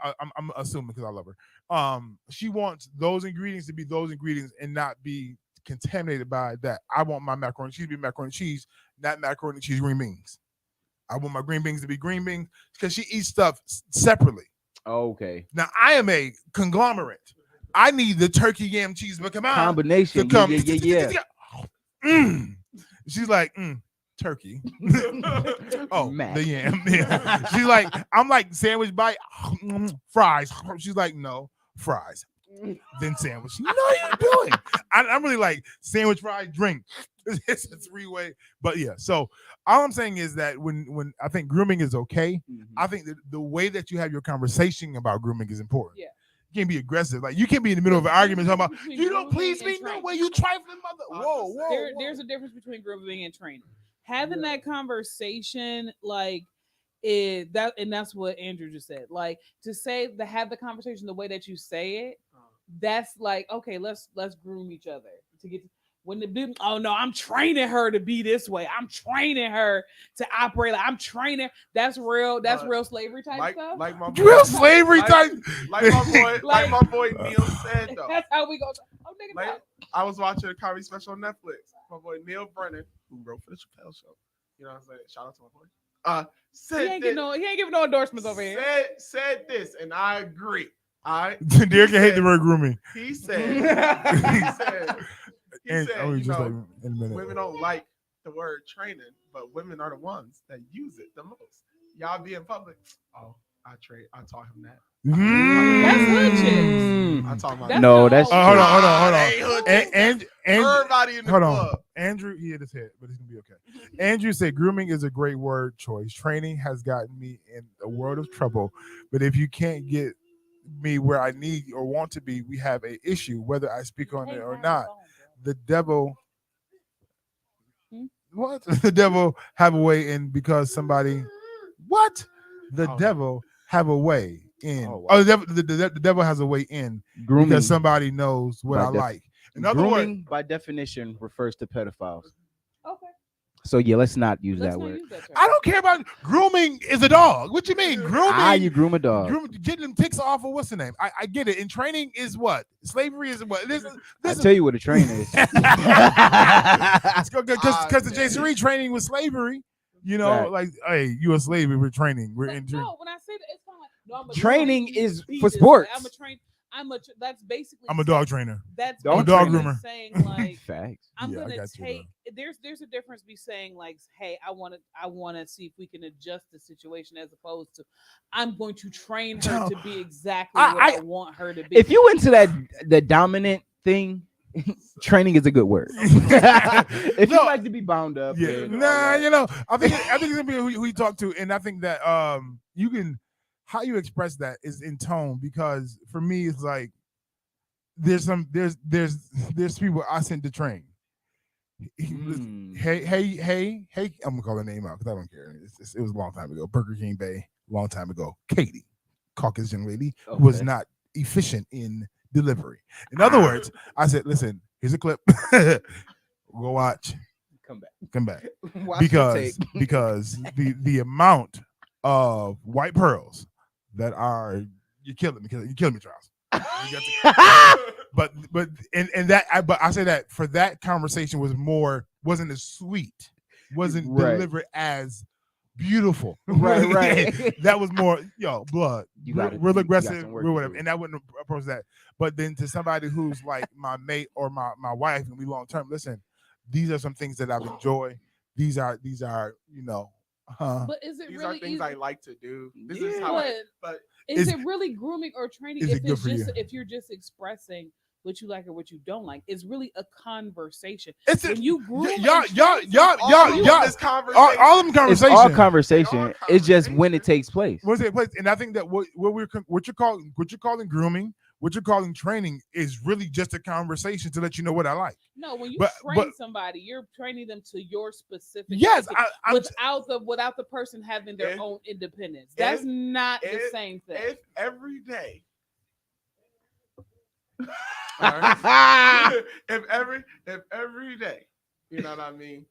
assuming because I love her. She wants those ingredients to be those ingredients and not be contaminated by that. I want my macaroni and cheese to be macaroni and cheese, not macaroni and cheese green beans. I want my green beans to be green beans because she eats stuff separately. Okay. Now I am a conglomerate. I need the turkey yam cheese come on to Combination. come. Yeah. Mm. She's like, turkey. Oh, Mac. the yam. Yeah. She's like, I'm like sandwich bite, fries. She's like, no, fries. Then sandwich. You know what you're doing. I'm really like sandwich, fries, drink. It's a three-way. But yeah, so all I'm saying is that when I think grooming is okay, I think that the way that you have your conversation about grooming is important. Yeah. You can't be aggressive. Like you can't be in the middle of an argument talking about you don't please me. No way, you trifling mother. Whoa. There's a difference between grooming and training. Having that conversation, like that's what Andrew just said. Like to have the conversation the way that you say it, that's like, okay, let's groom each other to get when the dude, oh no, I'm training her to be this way. I'm training her to operate. I'm training. That's real slavery type stuff. Like my boy, Real slavery type. like my boy Neil said though. That's how we go. Oh, nigga, Like, no. I was watching a comedy special on Netflix. My boy Neil Brennan, who wrote for the Chappelle Show. You know what I'm saying? Shout out to my boy. He ain't giving no endorsements over here. Said this, and I agree. Derek can hate the word grooming. He said, And I was you just know, like in a minute. women don't like the word training, but women are the ones that use it the most. Y'all be in public. Oh, I taught him that. That's hood chicks. I talk about That's No, not that's all- Hold on. Hey, hood chicks. And Everybody in the hold club. on. Andrew, he hit his head, but he's gonna be okay. Andrew said grooming is a great word choice. Training has gotten me in a world of trouble, but if you can't get me where I need or want to be, we have a issue, whether I speak on it or not. The devil what? The devil have a way in because somebody what? The devil have a way in. Oh, wow. Oh, the devil has a way in grooming. because somebody knows what By I like. In other Grooming, words, by definition, refers to pedophiles. Okay. So yeah, let's not use Let's that not word. use that term. I don't care about grooming is a dog. What you mean? Grooming You groom a dog. getting them ticks off of what's the name? I get it. And training is what? Slavery is what? I tell you what a train is. Because the Jason Reed training was slavery. You know, Right. like, hey, you a slave. We're training. We're But in no, when I say that, it's kind of like no, I'm a Training train you is to be for this way. sports. I'm a train. I'm a saying- dog trainer. That's Dog basically groomer. saying like Facts. I'm Yeah, I gonna got you, take. There's a difference be saying like, hey, I want to see if we can adjust the situation as opposed to I'm going to train her to be exactly what I want her to be. If you into the dominant thing, training is a good word. If you No. like to be bound up, Yeah, and all nah, that. you know, I think it's gonna be who you talk to, and I think that you can how you express that is in tone because for me it's like there's people I sent to train. Hey, I'm gonna call her name out because I don't care. It was a long time ago. Burger King Bay, long time ago. Katie, Caucasian lady, who was Okay. not efficient in delivery. In other words, I said, listen, here's a clip. Go watch. Come back. Watch the tape. because the amount of white pearls that are you're killing me, Charles. But I say that for that conversation wasn't as sweet, wasn't Right. delivered as beautiful. Right. That was more blood. You got it. Real You got aggressive, some work real to whatever. do. And I wouldn't approach that. But then to somebody who's like my mate or my wife and we long term, listen, these are some things that I've enjoyed. These are but is it These really are things easy? I like to do. This Yeah. is how but Is Is- it really grooming or training is if it good it's for just you? if you're just expressing what you like or what you don't like? It's really a conversation. it's When you groom and y'all train this conversation. all of them It's conversation. all conversation. It's just when it takes place. What's it place? And I think that what you're calling grooming, what you're calling training is really just a conversation to let you know what I like. No, when you But- train somebody, you're training them to your specific Yes, liking I'm without the person having their If- own independence. That's not the if- same thing. If every day. if every day, you know what I mean?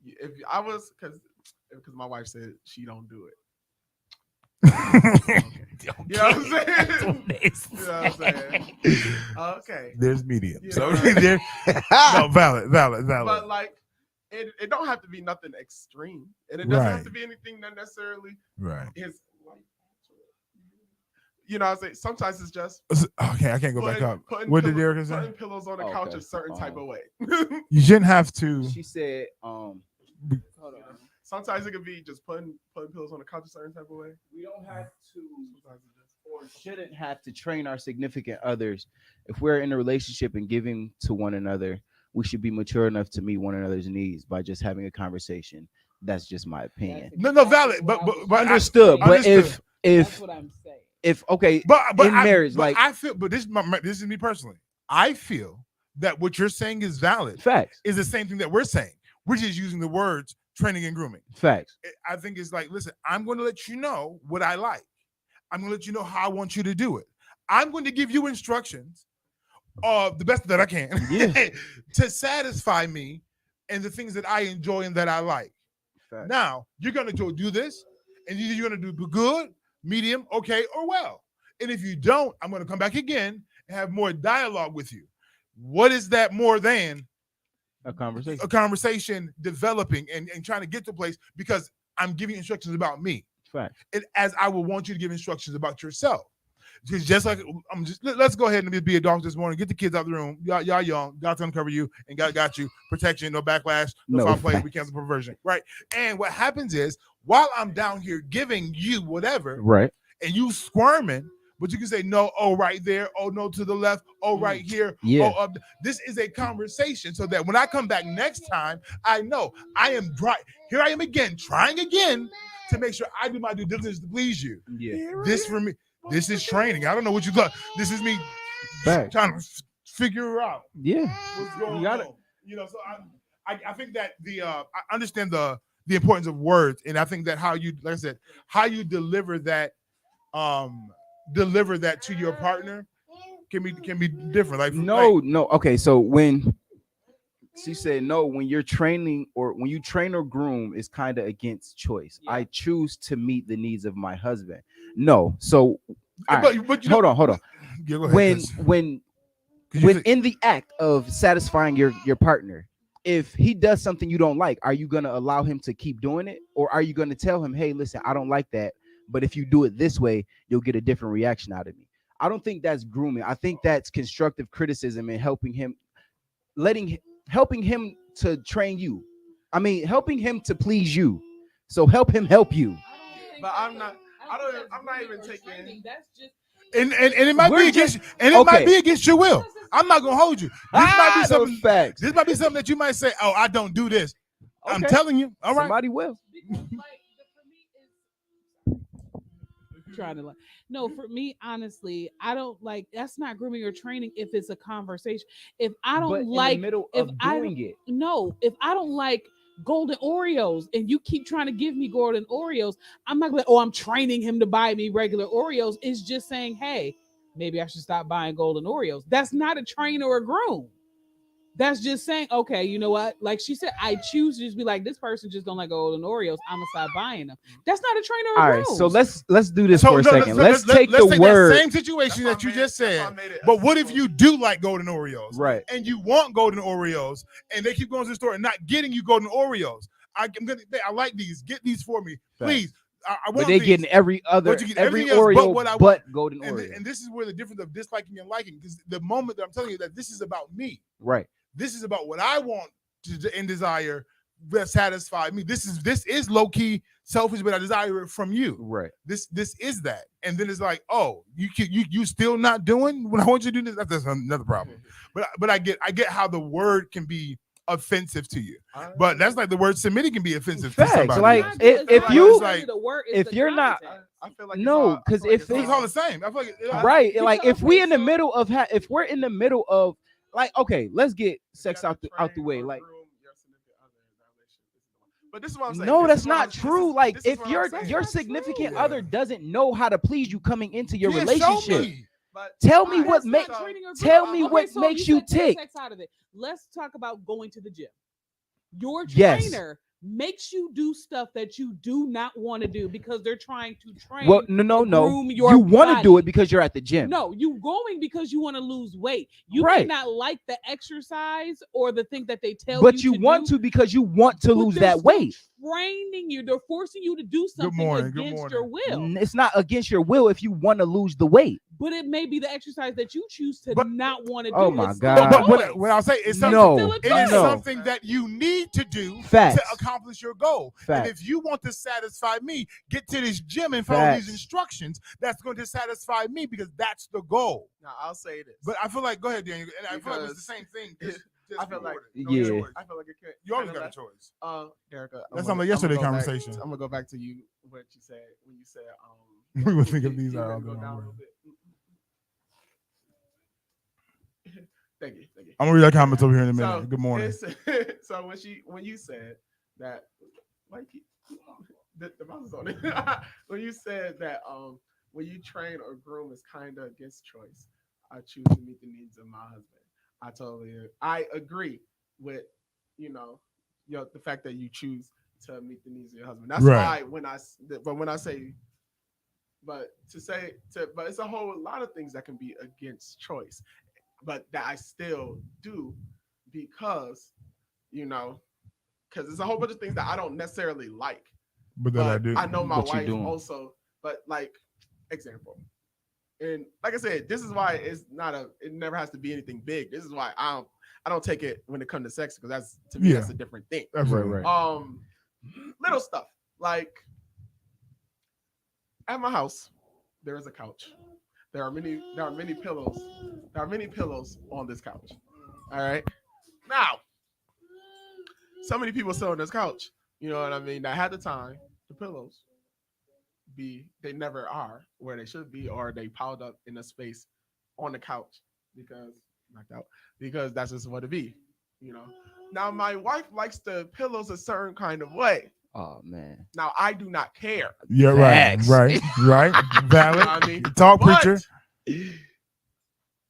If I was, because because my wife said she don't do it. Okay. You know what I'm saying? You know what I'm saying? Okay. There's medium. You So know what I mean? there, no, valid. But like, it don't have to be nothing extreme, and it doesn't have Right. to be anything that necessarily Right. is. You know what I'm saying? Sometimes it's just Okay, I can't go back up. What did Erica say? putting pillows on the couch Okay. a certain type of way. You shouldn't have to. She said, hold on. Sometimes it could be just putting pillows on the couch a certain type of way. We don't have to Sometimes it just or shouldn't have to train our significant others. If we're in a relationship and giving to one another, we should be mature enough to meet one another's needs by just having a conversation. That's just my opinion. No, valid. But Understood. But understood. That's what I'm saying. if okay, but in marriage, but like I feel, but this is me personally. I feel that what you're saying is valid. facts, Is the same thing that we're saying. We're just using the words training and grooming. facts. I think it's like, listen, I'm going to let you know what I like. I'm going to let you know how I want you to do it. I'm going to give you instructions of the best that I can Yeah. to satisfy me and the things that I enjoy and that I like. Facts. Now, you're going to go do this, and you're going to do good, medium, okay, or well. And if you don't, I'm going to come back again and have more dialogue with you. What is that more than A conversation. a conversation developing and trying to get to a place, because I'm giving instructions about me, Facts. and as I would want you to give instructions about yourself. Just like let's go ahead and be adults this morning. Get the kids out of the room. Y'all young. God's gonna cover you, and God got you. Protection, no backlash, no foul play. We cancel perversion, right? And what happens is, while I'm down here giving you whatever, Right. and you squirming, but you can say no, oh right there, oh no to the left, oh right here, Yeah. oh up. This is a conversation, so that when I come back next time, I know I am dry. Here I am again, trying again to make sure I do my due diligence to please you. Yeah. This for me, this is training. I don't know what you got. This is me Facts. trying to figure out Yeah. what's going You gotta- on. You know, so I think that I understand the importance of words, and I think that how you, like I said, how you deliver that to your partner can be different. Like No. Okay. So when she said no, when you're training or when you train or groom, is kind of against choice. Yeah. I choose to meet the needs of my husband. No. So all right. but you hold on. Yeah, go ahead, When 'cause you when think- in the act of satisfying your partner, if he does something you don't like, are you going to allow him to keep doing it, or are you going to tell him, hey, listen, I don't like that, but if you do it this way, you'll get a different reaction out of me? I don't think that's grooming. I think that's constructive criticism and helping him to train you. I mean, helping him to please you. So help him help you. But I'm not even taking. That's just and it might We're be just- against and it might okay. be against your will. I'm not gonna hold you. This might be those something. facts. This might be something that you might say, "Oh, I don't do this." I'm Okay. telling you. All right. Somebody will. because for me is trying to like no, for me honestly, I don't like that's not grooming or training if it's a conversation. If I don't But in like the middle if of I doing it. no, if I don't like golden Oreos and you keep trying to give me golden Oreos, I'm not like, oh, I'm training him to buy me regular Oreos. It's just saying, hey, maybe I should stop buying golden Oreos. That's not a train or a groom. That's just saying, okay, you know what? Like she said, I choose to just be like, this person just don't like golden Oreos. I'm gonna stop buying them. That's not a train or a All groom. right, so let's do this So, for a no, second. Let's take the that word. same situation that you just That's why I said. made it- But what if you do like golden Oreos, Right. and you want golden Oreos, and they keep going to the store and not getting you golden Oreos? I like these. Get these for me, please. I want But they these. getting every other But you get every everything else Oreo but what I want. golden And, Oreo. and this is where the difference of disliking and liking, because the moment that I'm telling you that this is about me, Right. this is about what I want to and desire that satisfy me. This is low key selfish, but I desire it from you. Right. This is that, and then it's like, oh, you still not doing what I want you to do. That's another problem. But I get how the word can be offensive to you. But that's like the word Semitic can be offensive Facts, to somebody. like, else. if like- you it's like- the word is if the you're not- content. I feel like No, I feel 'cause like if it's all the same. I feel like right, like Because, if we okay, in the so- middle of if we're in the middle of like, okay, let's get sex out the way. Like, But this is what I'm saying. no, This that's is what not I'm- this true. is- Like, this is if what I'm your saying. your That's not significant true. other doesn't know how to please you coming into your Yeah, show relationship, me. But tell me Alright, what that's make not Training or tell grooming. me Okay, what so makes you said take tick. sex out of it. Let's talk about going to the gym. Your Yes. trainer makes you do stuff that you do not want to do because they're trying to train Well, no, or no. groom your You want to do it body. because you're at the gym. No, you going because you want to lose weight. You may Right. not like the exercise or the thing that they tell But you you want do, to because you want to but lose they're that still weight. training you. They're forcing you to do something morning, good against morning. your will. It's not against your will if you want to lose the weight. But it may be the exercise that you choose to But- not want to do. Oh my It's still God. a But choice. what I'll say is No. something. It's It still a is choice. something that you need to do Facts. to accomplish your goal. Facts. And if you want to satisfy me, get to this gym and follow these Facts. instructions. That's going to satisfy me because that's the goal. Now I'll say this. But I feel like, go ahead, Daniel. And I feel like it's the Because same thing. I feel like Yeah. I feel like it could. You always kinda got a like- choice. Erica, That's on the yesterday I'm gonna go back- conversation. I'm gonna go back to you what you said when you said We will think of you- these you are gonna all go the down a wrong little bit. Thank you. I'm gonna read that comments over here in a minute. So, Good morning. So when you said that, like the mouse is on it. When you said that when you train or groom is kind of against choice, I choose to meet the needs of my husband. I agree with the fact that you choose to meet the needs of your husband. That's Right. why but it's a whole lot of things that can be against choice, but that I still do because because there's a whole bunch of things that I don't necessarily like. But that I do. I know my What you wife doing? also, but like example. And like I said, this is why it never has to be anything big. This is why I don't take it when it comes to sex, because that's to me Yeah. that's a different thing. Absolutely. Right. Little stuff like at my house, there is a couch. There are many pillows. There are many pillows on this couch. All right. Now, so many people sit on this couch. You know what I mean? That had the time, the pillows they never are where they should be, or they piled up in a space on the couch because knocked out, because that's just what it be. Now my wife likes the pillows a certain kind of way. Oh man. Now I do not care. Yeah, right. Facts. Right. Right. You know Valid. what I mean? Talk, But- preacher. And,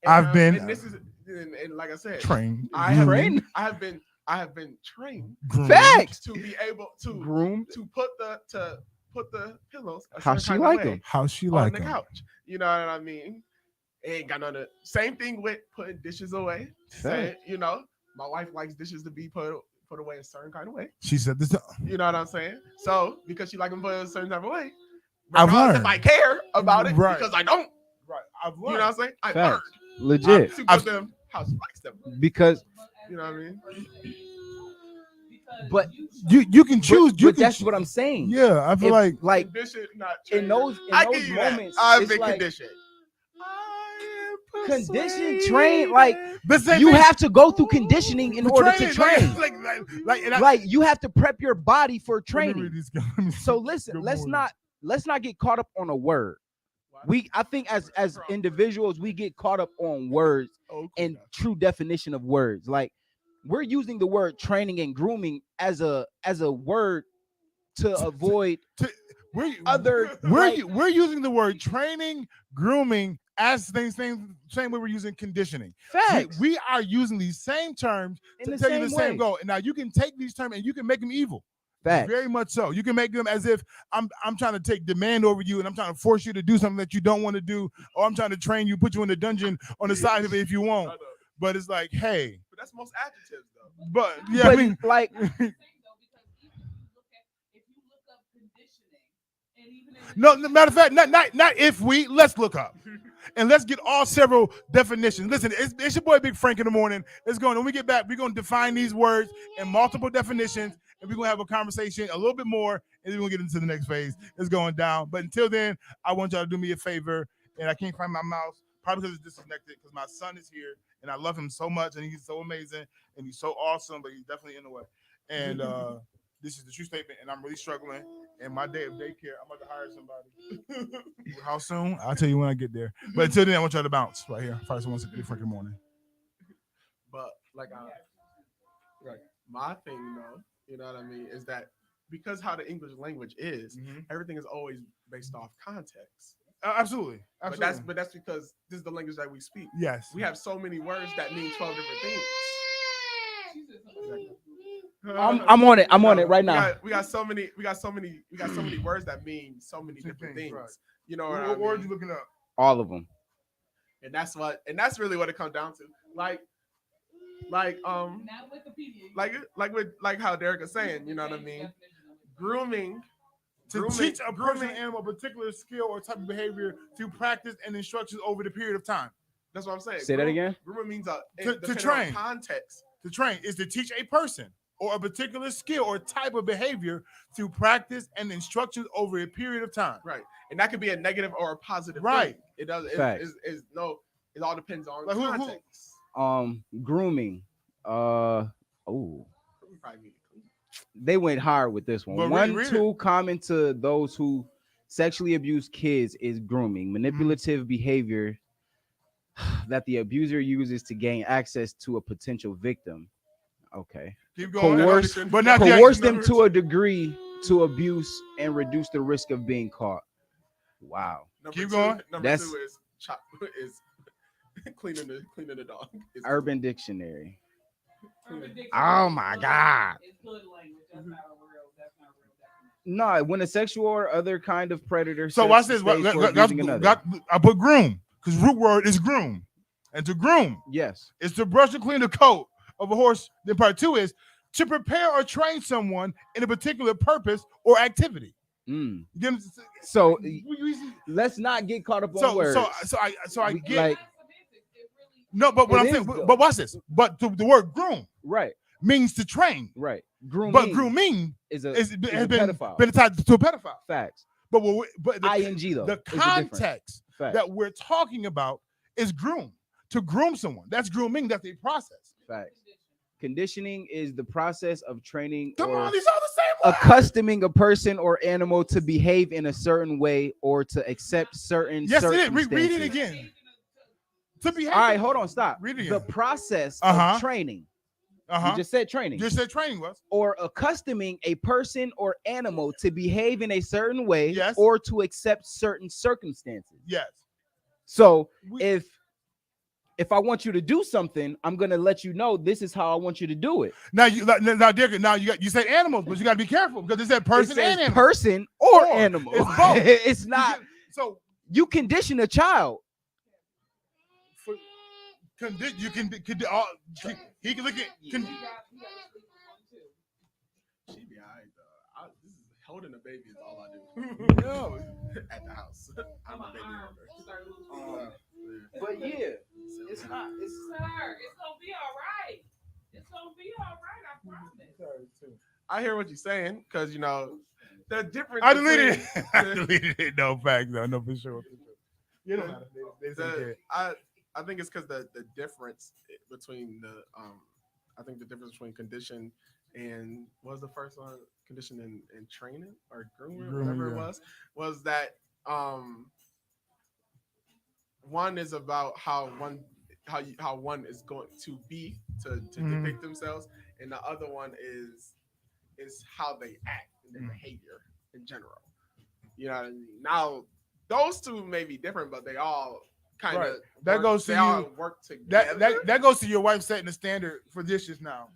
I've been and this is and like I said, trained. I have groomed, been I have been trained groomed. Facts. to be able to Groomed. put the pillows a How certain she kind like of way 'em. How she on like the 'em. couch. You know what I mean? Ain't got none of same thing with putting dishes away. Say, my wife likes dishes to be put away a certain kind of way. She said this. You know what I'm saying? So because she like them put a certain type of way, I've regardless if learned. I care about it, Right. because I don't. Right. I've You know what I'm saying? I Facts. learned Legit. to put them how she likes them. Because You know what I mean? but You can choose. You but can. that's what I'm saying. Yeah, I feel If, like Condition, not in trained. those I give you that. moments, I've it's been like conditioned. I am conditioned, trained, like the same you thing. have to go through conditioning in order to Training, train. and I- Like you have to prep your body for Let me training. read these guys. Let me see. So listen, Good let's morning. not get caught up on a word. I think as individuals, we get caught up on words and true definition of words. Like we're using the word training and grooming as a word to avoid We're other we're using the word training, grooming as same way we're using conditioning. facts We are using these same terms in to the tell same you the way. same goal. And now you can take these terms and you can make them evil. Facts. Very much so. You can make them as if I'm trying to take demand over you and I'm trying to force you to do something that you don't want to do, or I'm trying to train you, put you in a dungeon on the side of it if you I want. know. But it's like, hey, But that's most adjectives though. but yeah, But I mean, like no, matter of fact, not if we, let's look up. And let's get all several definitions. Listen, it's your boy Big Frank in the morning. Let's go. And when we get back, we're going to define these words in multiple definitions, and we're going to have a conversation a little bit more, and then we're going to get into the next phase. It's going down. But until then, I want y'all to do me a favor, and I can't find my mouse, probably because it's disconnected, because my son is here, and I love him so much, and he's so amazing, and he's so awesome, but he's definitely in the way. And this is the true statement, and I'm really struggling. And my day of daycare, I'm about to hire somebody. How soon? I'll tell you when I get there. But until then, I want y'all to bounce right here. 516 Big Frank in the morning. But like my thing though, you know what I mean, is that because how the English language is, everything is always based off context. Absolutely. But that's because this is the language that we speak. Yes. We have so many words that mean 12 different things. Exactly. I'm on it. I'm on it right now. We got so many words that mean so many different things. Right. You know what I What word mean? you looking up? All of them. And that's really what it comes down to. Like Not Wikipedia. like how Derek is saying, you know what I mean? Grooming To teach a person, animal, a particular skill or type of behavior through practice and instructions over the period of time. That's what I'm saying. Say that again. Grooming means To train. on context. To train is to teach a person or a particular skill or type of behavior through practice and instructions over a period of time. Right. And that could be a negative or a positive Right. thing. It does. Facts. It all depends on Like who- context. Grooming. Oh, Grooming probably means clean. they went hard with this one. But One, read too common to those who sexually abuse kids is grooming, manipulative behavior that the abuser uses to gain access to a potential victim. Okay. Keep going. Coerce, But now coerce them to a degree to abuse and reduce the risk of being caught. Wow. Keep going. Number That's- two is cleaning the dog. It's Urban Dictionary. Urban Dictionary Oh is my hood- God. It's hood language. That's not a real. That's not a real definition. No, when a sexual or other kind of predator. So sets watch the this. stage for abusing another. I put groom because root word is groom, and to groom Yes. is to brush and clean the coat of a horse. Then part two is to prepare or train someone in a particular purpose or activity. Mm. You get what I'm So saying? let's not get caught up on So words. I We- get like- no, but what It I'm is, saying, though. but watch this. But the word groom right, means to train, right. Grooming, but grooming is a, has is been a pedophile. tied to a pedophile. Facts. But the ing though. the is the difference. context Facts. that we're talking about is groom. To groom someone, that's grooming. That's a process. Facts. Conditioning is the process of training Come or on, these are the same words. accustoming a person or animal to behave in a certain way or to accept certain Yes, it is. circumstances. Read it again. To behave. All right, hold on, stop. Read it The again. process Uh-huh. of training. Uh-huh. You just said training. You said training was. Or accustoming a person or animal to behave in a certain way Yes. or to accept certain circumstances. Yes. So We- if I want you to do something, I'm gonna let you know this is how I want you to do it. Now Derek, now you said animals, but you gotta be careful because it said person It says and animal. person or Or, animal. it's both. It's not. So You condition a child. for, you can he can look at She be alright though. This is holding a baby is all I do. no. At the house. I'm a baby holder. But yeah, it's not. It's Sir, it's gonna be all right. It's gonna be all right. I promise. I hear what you're saying because the difference. I deleted it. between I the- deleted it. No facts, no for sure. You don't matter. They the- care. I think it's because the difference between I think the difference between condition and what was the first one? Condition and training or grooming, whatever it yeah. was that one is about how one is going to be to depict themselves, and the other one is how they act and their behavior in general. You know what I mean? Now those two may be different, but they all kind of Right. That goes to they all you- work together. That goes to your wife setting the standard for dishes now.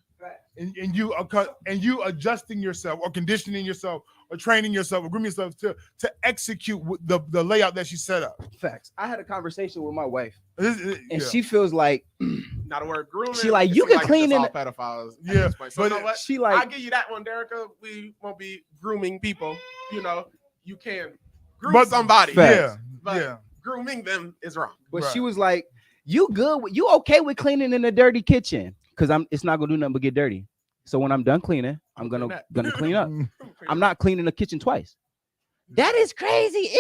And you adjusting yourself or conditioning yourself or training yourself or grooming yourself to execute the layout that she set up. facts. I had a conversation with my wife, And and she feels like Not a word grooming. She like, it you seems can it's clean just in all the- pedophiles. at Yeah, this point. So but you know what? she I'll like give you that one, Derica. We won't be grooming people. You can groom But- somebody. Facts. But yeah. grooming them is wrong. but Right. she was like, you okay with cleaning in a dirty kitchen? Because it's not gonna do nothing but get dirty. So when I'm done cleaning, I'm Clean gonna that. clean up. Mm. I'm not cleaning the kitchen twice. That is crazy.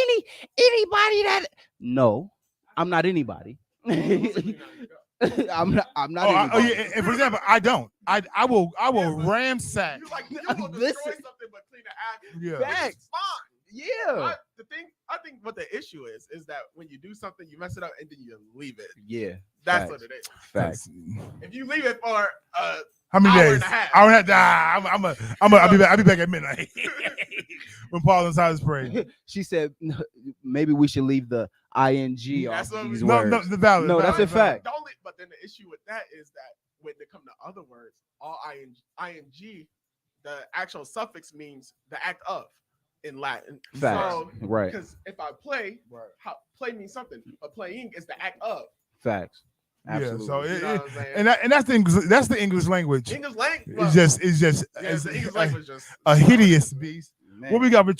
Anybody that no, I'm not anybody. I'm not anybody. Yeah. And for example, I don't. I will ransack. You will destroy Listen. something but clean the act. Yeah. Which is Facts. fine. Yeah. I think what the issue is that when you do something, you mess it up and then you leave it. Yeah. That's Facts. what it is. Facts. If you leave it for How many hour days? and a half. Hour and a half. I'll be back at midnight when Paul inside his prayer. She said maybe we should leave the ing That's off what these we- No, words. the valid. No, that's a valid. fact. The only, but then the issue with that is that when it come to other words, all ing, the actual suffix means the act of in Latin. Facts. So, Right. because if I play, play means something, but playing is the act of. Facts. Yeah, Absolutely. so You know what I'm saying? and that's the English language. English language. It's just yeah, the English language just a hideous beast. Man. What we got for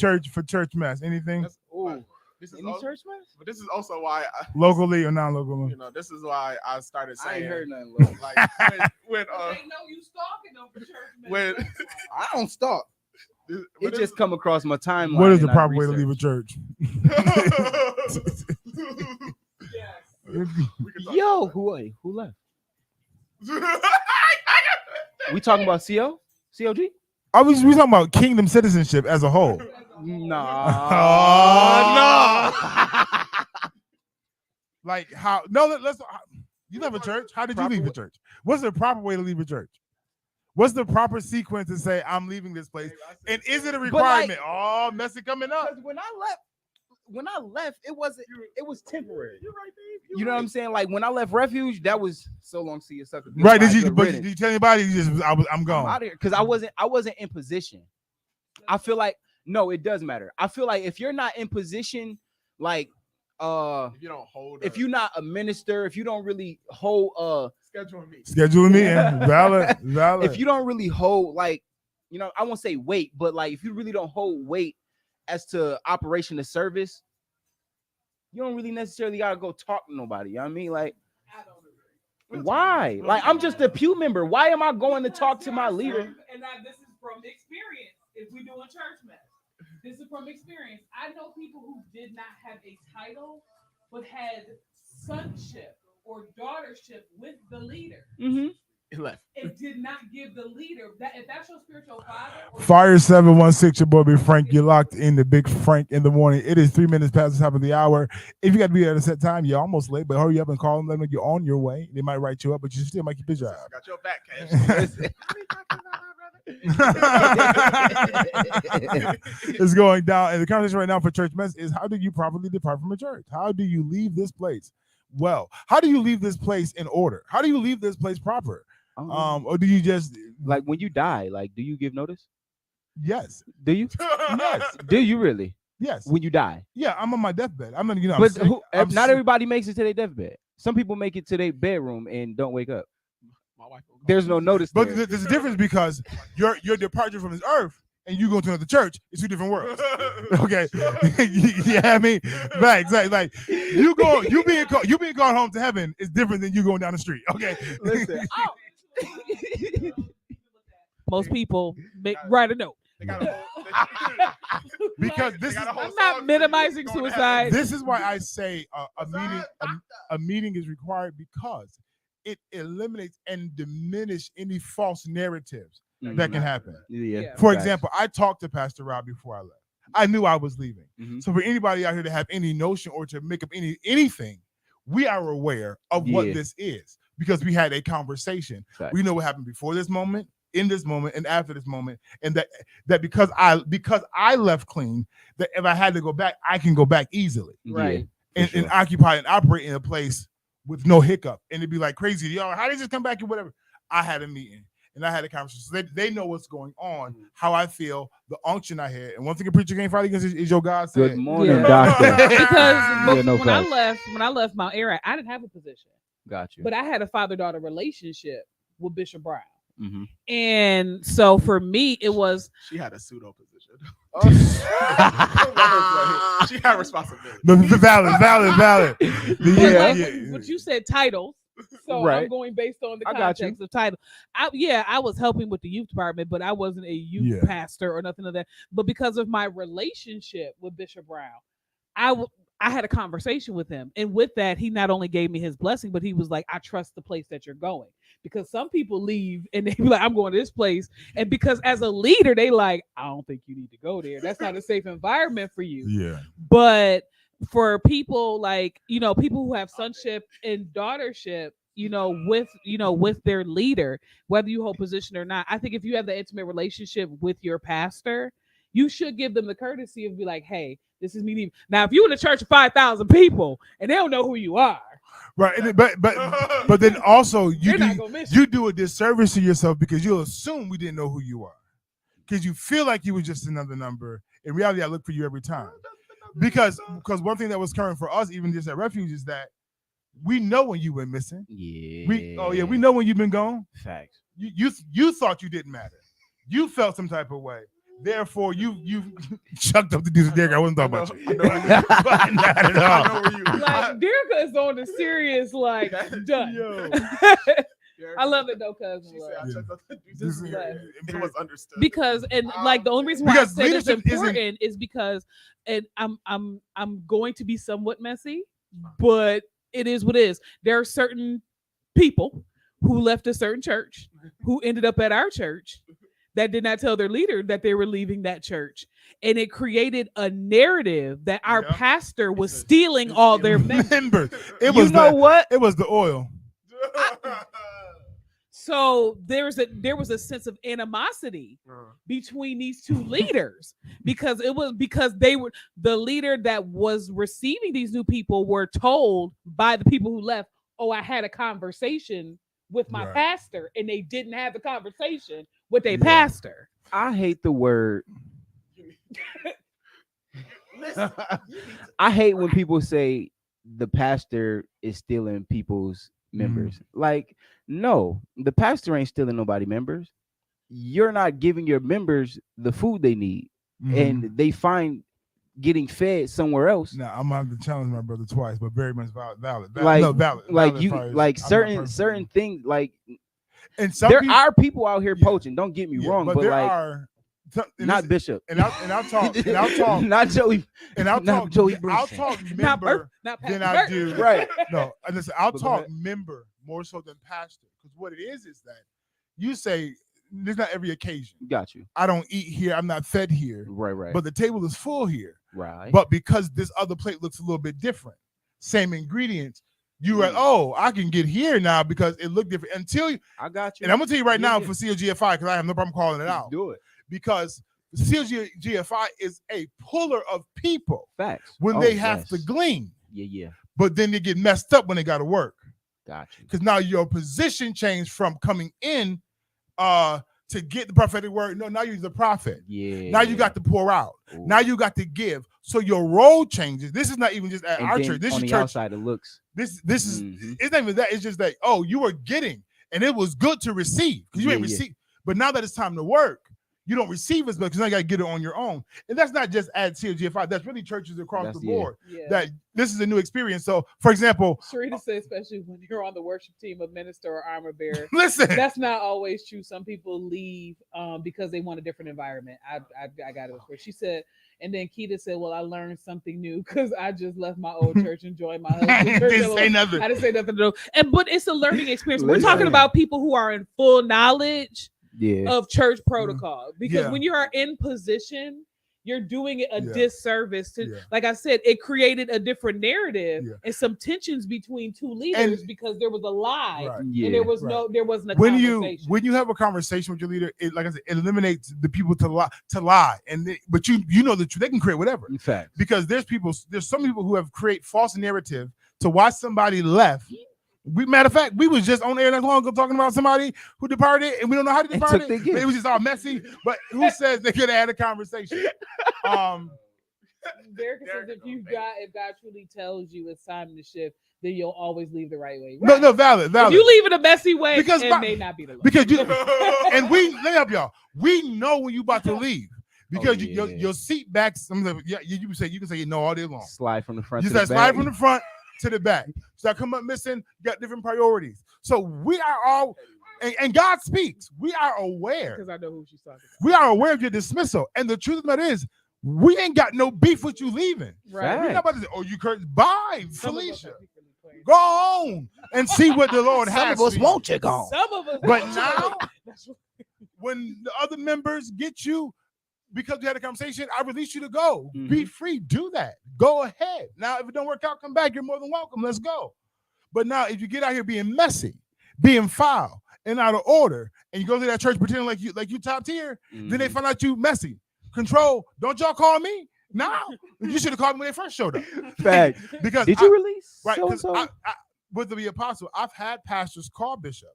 church mess? Anything That's- Ooh. This is Any also, church mess? but this is also why locally or non-locally? you know, this is why I started I saying ain't heard nothing. Low. like when They know you stalking them for church. when I don't stalk. this, It just come across my timeline. What is the and I proper way to leave a research. church? Yes. We can talk Yo, about who left? that. We talking about COG? We talking about kingdom citizenship as a whole. Nah. Oh, Like how? No, let's. You left a church. How did you leave a church? What's the proper way to leave a church? What's the proper sequence to say I'm leaving this place? And is it a requirement? Oh, messy coming up. Because when I left, it was temporary. You're right, Dave. You know what I'm saying? Like when I left Refuge, that was so long. See you sucker. Right? Goodbye, Did you? good But riddance. did you tell anybody? You just I'm I'm gone. out of here because I wasn't in position. I feel like no, it does matter. I feel like if you're not in position, like if you don't hold, if you're not a minister, if you don't really hold scheduling me, Scheduling me in. Valid. if you don't really hold like, you know, I won't say weight, but like if you really don't hold weight as to operation of service, you don't really necessarily gotta go talk to nobody. You know what I mean? Like, I don't agree. why? Like, I'm just a pew member. Why am I going to talk to my leader? And this is from experience. If we doing church mess, this is from experience. I know people who did not have a title, but had sonship or daughtership with the leader. Mm-hmm. it left. It did not give the leader that. If that's your spiritual father, or Fire 716, your boy Big Frank. You're locked in the Big Frank in the morning. It is 3 minutes past the top of the hour. If you got to be at a set time, you're almost late, but hurry up and call them. Let them know you're on your way. They might write you up, but you still might keep your job. Got your back, Cash. It's going down. And the conversation right now for church mess is how do you properly depart from a church? How do you leave this place? Well, how do you leave this place in order? How do you leave this place proper? Or do you just Like when you die, like, do you give notice? yes, Do you? yes, Do you really? yes, When you die? yeah? I'm on my deathbed. I'm gonna, I'm But sick. I'm not sick. everybody makes it to their deathbed. Some people make it to their bedroom and don't wake up. My wife will go. There's no notice But there. there's a difference because your departure from this earth and you go to another church is two different worlds. Okay, yeah, I mean, right, exactly. Like you being called home to heaven is different than you going down the street. Okay, Listen, most people write a note. They got a whole, because They this is got a whole I'm song not for minimizing you going to suicide. this is why I say a What's meeting that, a meeting is required because it eliminates and diminishes any false narratives that can happen. Yeah. Yeah. For Facts. example, I talked to Pastor Rob before I left. I knew I was leaving. Mhm. So for anybody out here to have any notion or to make up anything, we are aware of what Yeah. this is because we had a conversation. Facts. We know what happened before this moment, in this moment, and after this moment, and that because I left clean, that if I had to go back, I can go back easily Right. and occupy and operate in a place with no hiccup. And it'd be like crazy, yo, how did you just come back and whatever? I had a meeting. And I had a conversation. So they know what's going on, how I feel, the unction I had. And one thing a preacher can't fight against is your God said. Good morning, Yeah. doctor. Because no when I facts. left Mount Ararat, I didn't have a position, Got you. but I had a father-daughter relationship with Bishop Brown. Mm-hmm. And so for me, it was She had a pseudo position. Oh. She had responsibility. Valid. but you said titles. So I'm Right. going based on the I got you. context of title. I was helping with the youth department, but I wasn't a youth pastor or nothing of that. But because of my relationship with Bishop Brown, I had a conversation with him. And with that, he not only gave me his blessing, but he was like, I trust the place that you're going. Because some people leave and they be like, I'm going to this place. And because as a leader, they like, I don't think you need to go there. That's not a safe environment for you. Yeah. But for people like, people who have sonship and daughtership, with their leader, whether you hold position or not, I think if you have the intimate relationship with your pastor, you should give them the courtesy of be like, hey, this is me leaving. Now, if you're in a church of 5,000 people and they don't know who you are, Right, and but then also They're not gonna miss you do a disservice to yourself because you'll assume we didn't know who you are because you feel like you were just another number. In reality, I look for you every time because one thing that was current for us, even just at Refuge, is that we know when you went missing. Yeah. We know when you've been gone. Facts. You thought you didn't matter. You felt some type of way. Therefore, you chucked up the dude. Derek, I wasn't talking about you. Not at all. Like Derica is on the serious, like done. Yo. I love it though, cousin. She said, I love. checked out the dudes This in is- here. It was understood. Because and like the only reason why Because I said it's leadership isn't- important is because and I'm going to be somewhat messy, but it is what it is. There are certain people who left a certain church who ended up at our church that did not tell their leader that they were leaving that church. And it created a narrative that our Yeah. pastor was stealing all their members. members. It You was know what? It was the oil. So there was a sense of animosity between these two leaders because they were the leader that was receiving these new people were told by the people who left, oh, I had a conversation with my Right. pastor, and they didn't have the conversation with their Yeah. pastor. I hate the word. Listen, I hate when people say the pastor is stealing people's members. Like, no, the pastor ain't stealing nobody members. You're not giving your members the food they need, and they find getting fed somewhere else. Now I'm gonna have to challenge my brother twice, but very much valid. Like, No, valid. like Valid you, far as like I'm not certain personally- things. Like And some there people, are people out here Yeah. poaching. Don't get me yeah, wrong, but there like are and not this- Bishop. and I'll talk not Joey. and I'll not talk Joey I'll Brinson. talk Not member not than Pastor I Bert. do Right. No, and listen, I'll But go talk ahead. member more so than pastor because what it is that you say there's not every occasion. Got you. I don't eat here. I'm not fed here, Right. but the table is full here. right. But because this other plate looks a little bit different, same ingredients, you are oh, I can get here now because it looked different until you. I got you. And I'm gonna tell you right now Yeah. for COGFI because I have no problem calling it out Do it. because COGFI is a puller of people Facts. when Oh, they have yes. to glean, Yeah. but then they get messed up when they got to work Got you. because now your position changed from coming in to get the prophetic word. No, now you're the prophet. Yeah. Now you got to pour out. Ooh. Now you got to give. So your role changes. This is not even just at And our then church. This on is the church. outside, it looks. This is Mhm. it's not even that. It's just that you were getting, and it was good to receive because you ain't Yeah, yeah. receive. But now that it's time to work, you don't receive as much because now you got to get it on your own. And that's not just at COGFI. That's really churches across That's- the yeah. board. Yeah. That this is a new experience. So, for example, Sharita said, especially when you're on the worship team, a minister or armor bearer. listen. That's not always true. Some people leave because they want a different environment. I got it. She said, and then Keita said, "Well, I learned something new because I just left my old church and joined my husband's church." Didn't say nothing. I didn't say nothing. But it's a learning experience. We're Listen. talking about people who are in full knowledge Yeah. of church protocol because Yeah. when you are in position, you're doing it a Yeah. disservice to. Yeah. Like I said, it created a different narrative Yeah. and some tensions between two leaders because there was a lie. Right. Yeah. And there wasn't a When conversation. you have a conversation with your leader, it, like I said, it eliminates the people to lie. And but you know the truth. They can create whatever In fact. because there's some people who have create false narrative to why somebody left. Matter of fact, we was just on air not long ago talking about somebody who departed, and we don't know how to And depart took their it. gift. It was just all messy. But who says they could have had a conversation? Derek says if God truly tells you it's time to shift, then you'll always leave the right way. No, valid. If you leave it a messy way, Because it may not be the Because you and we let me help y'all. We know when you about to leave because yeah. your seat backs. You can say no all day long. Slide from the front. You to the start slide back. from the front to the back. Start come up missing. You got different priorities. So we are all, and God speaks. We are aware. because I know who she's talking We are aware of your dismissal. And the truth of the matter is, we ain't got no beef with you leaving. about. Right. We're not about to say, "Oh, you cursed." Bye, Some of us Felicia. are secretly praying. Go on and see what the Lord Some has. of us for you. won't you gone. Some of us, But now, That's what- when the other members get you because you had a conversation, I release you to go. Be free. Do that. Go ahead. Now, if it don't work out, come back. You're more than welcome. Let's go. But now, if you get out here being messy, being foul, and out of order, and you go to that church pretending like you top tier, then they find out you messy. Control. Don't y'all call me? No. You should have called me when they first showed up. Fact. Because Did you release? right? 'Cause So-and-so? with the apostle, I've had pastors call Bishop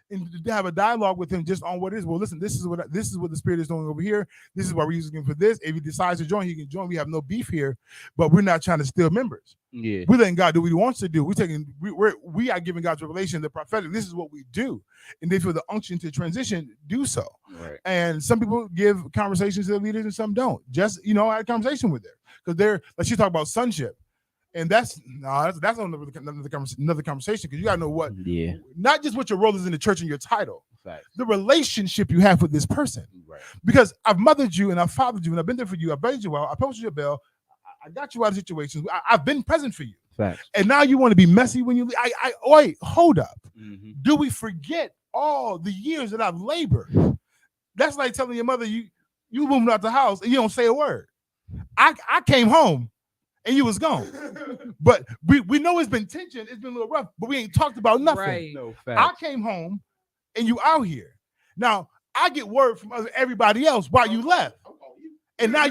and to have a dialogue with him just on what it is. Well, listen, this is what the Spirit is doing over here. This is why we're using him for this. If he decides to join, he can join. We have no beef here, but we're not trying to steal members. Yeah. We're letting God do what He wants to do. We are giving God's revelation, the prophetic. This is what we do, and they feel the unction to transition, do so. Right. And some people give conversations to their leaders, and some don't. Just I had a conversation with her because they're like she talked about sonship, and that's another conversation because you gotta know what, not just what your role is in the church and your title, the relationship you have with this person. Right. Because I've mothered you and I've fathered you and I've been there for you. I've bathed you well. I posted your bell. I got you out of situations. I've been present for you. Facts. And now you want to be messy when you leave. Wait, hold up. Mm-hmm. Do we forget all the years that I've labored? That's like telling your mother you moved out the house and you don't say a word. I came home and you was gone. But we know it's been tension. It's been a little rough, but we ain't talked about nothing. Right. No I facts. came home and you out here. Now I get word from everybody else why you left. And now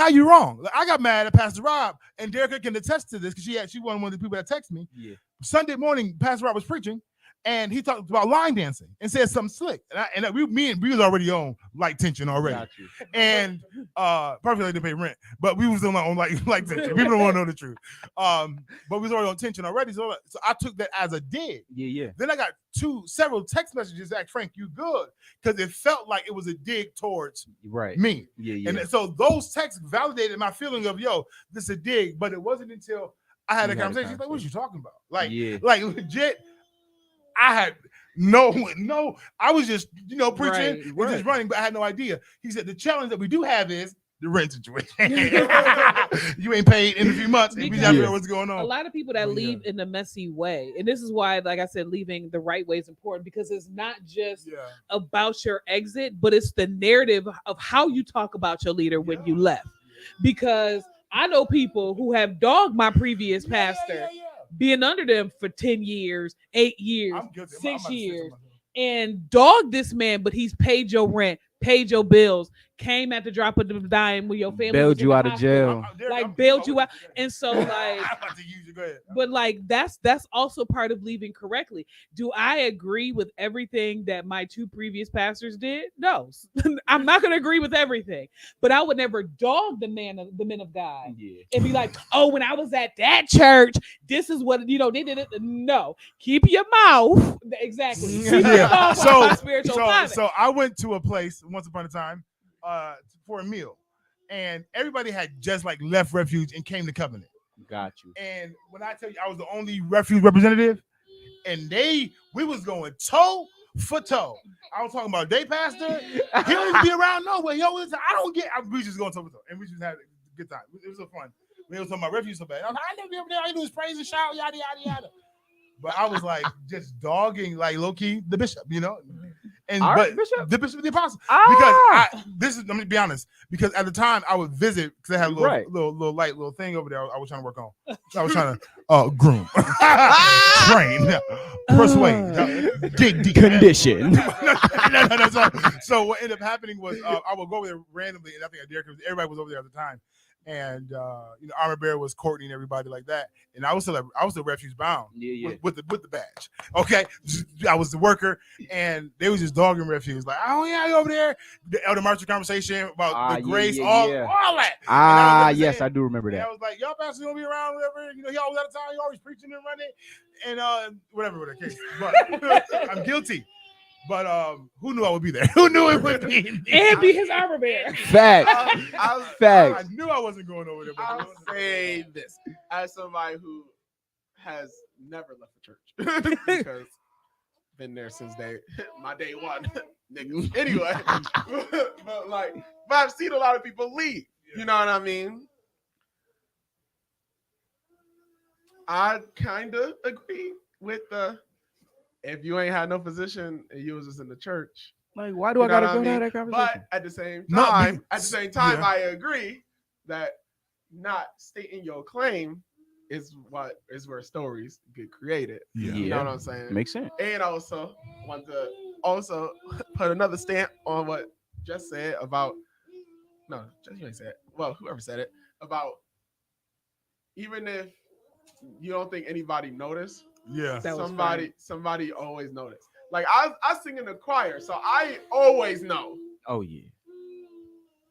you're wrong. Like, I got mad at Pastor Rob, and Derek can attest to this because she wasn't one of the people that texted me. Yeah. Sunday morning, Pastor Rob was preaching, and he talked about line dancing and said something slick. And we was already on light tension already. Got you. And probably like to pay rent, but we was on light tension. People don't want to know the truth. But we was already on tension already. So I took that as a dig. Yeah. Then I got several text messages that Frank, you good, because it felt like it was a dig towards me. Yeah. And so those texts validated my feeling of this is a dig. But it wasn't until I had a conversation. He's like, what you talking about? Like legit. I had no. I was just preaching and just running, but I had no idea. He said the challenge that we do have is the rent situation. You ain't paid in a few months, and we never know what's going on. A lot of people that leave in a messy way, and this is why, like I said, leaving the right way is important because it's not just about your exit, but it's the narrative of how you talk about your leader when you left. Because I know people who have dogged my previous pastor. Being under them for 10 years, 8 years, 6 years, and dogged this man, but he's paid your rent, paid your bills, came at the drop of the dime when your family bailed you out of jail. Bailed you out. And so like, go ahead. But like that's also part of leaving correctly. Do I agree with everything that my two previous pastors did? No. I'm not gonna agree with everything, but I would never dog the men of God and be like, oh, when I was at that church, this is what they did it. No, keep your mouth. Exactly. Keep your mouth on my spiritual climate. So I went to a place once upon a time for a meal, and everybody had just like left refuge and came to Covenant. Got you. And when I tell you I was the only refuge representative, and we was going toe for toe. I was talking about day pastor. He don't even be around nowhere. We just going toe for toe, and we just had a good time. It was so fun. We was talking about refuge so bad. I was like, I never be over there. All you do is praise and shout, yada yada yada. But I was like just dogging, like low key, the bishop, and Bishop? the bishop, the apostle. Because let me be honest. Because at the time I would visit because they had a little light little thing over there. I was trying to work on. I was trying to groom, train, persuade, dig deep, condition. no. So what ended up happening was I would go over there randomly, and I think everybody was over there at the time. And Armor Bear was courting everybody like that, and I was still refuge bound with the badge. Okay, I was the worker, and they was just dogging refuge like, oh yeah, you over there. The Elder Marcher conversation about the grace, all that. Yes, I do remember that. And I was like, y'all pastors gonna be around, whatever. He always out of town. He always preaching and running, and whatever the case. But I'm guilty. But who knew I would be there? Who knew it would be? And be his armor bearer. Facts. I knew I wasn't going over there. I'll say this as somebody who has never left the church because been there since my day one. Niggas. Anyway, but I've seen a lot of people leave. You know what I mean? I kind of agree with if you ain't had no position and you was just in the church, like why do I gotta go to that conversation? But at the same time, I agree that not stating your claim is where stories get created. You know what I'm saying? Makes sense. And I also want to put another stamp on what Jess said about Jess you ain't said it. Well, whoever said it about even if you don't think anybody noticed, Yeah. That was Somebody always noticed. Like I sing in the choir, so I always know Oh yeah.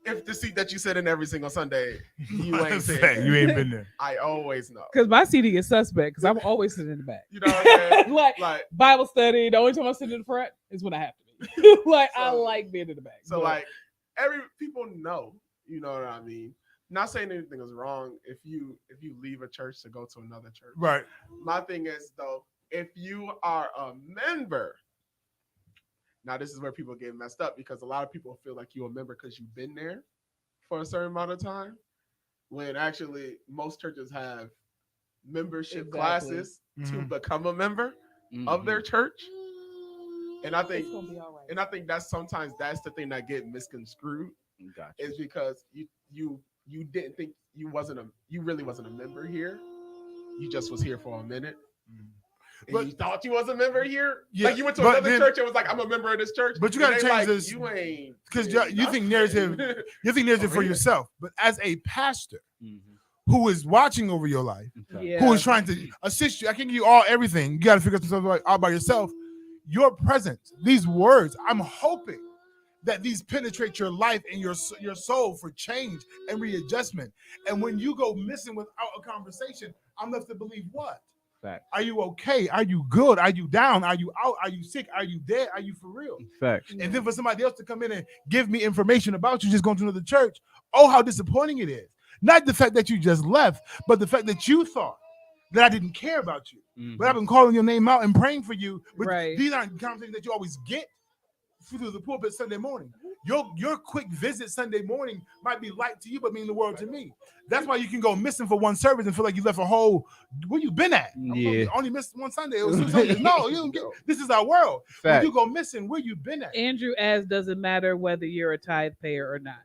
if the seat that you sit in every single Sunday, you ain't Say, sitting you there. ain't been there. I always know. Because my CD is suspect because I'm always sitting in the back. You know what I'm saying? like Bible study, the only time I sit in the front is when I have to be. Like I So- like being in the back. So but- like people know, you know what I mean? Not saying anything is wrong if you leave a church to go to another church. Right. My thing is though, if you are a member, now this is where people get messed up because a lot of people feel like you're a member because you've been there for a certain amount of time, when actually most churches have membership classes to Mhm. become a member of their church. And I think and I think that's sometimes that's the thing that get misconstrued Gotcha. is because you didn't think you really wasn't a member here. You just was here for a minute. And But- you thought you was a member here? Yeah, Like you went to but another then- church and was like, I'm a member of this church. But you And gotta they change like, this- You ain't because did you think nothing. narrative. You think narrative for Over here. yourself, but as a pastor Mhm. who is watching over your life, Okay. Yeah. who is trying to assist you, I can give you all everything. You got to figure something out all by yourself. Your presence, these words, I'm hoping that these penetrate your life and your soul for change and readjustment. And when you go missing without a conversation, I'm left to believe what? Fact. Are you okay? Are you good? Are you down? Are you out? Are you sick? Are you dead? Are you for real? Facts. And then for somebody else to come in and give me information about you just going to another church, oh, how disappointing it is. Not the fact that you just left, but the fact that you thought that I didn't care about you. Mhm. But I've been calling your name out and praying for you. But Right. these aren't conversations that you always get through the pulpit Sunday morning. Your quick visit Sunday morning might be light to you, but mean the world to me. That's why you can go missing for one service and feel like you left a whole. Where you been at? Yeah. Only missed one Sunday. It was 2 Sundays. No, you don't get. This is our world. When Fact. you go missing, where you been at? Andrew as doesn't matter whether you're a tithe payer or not.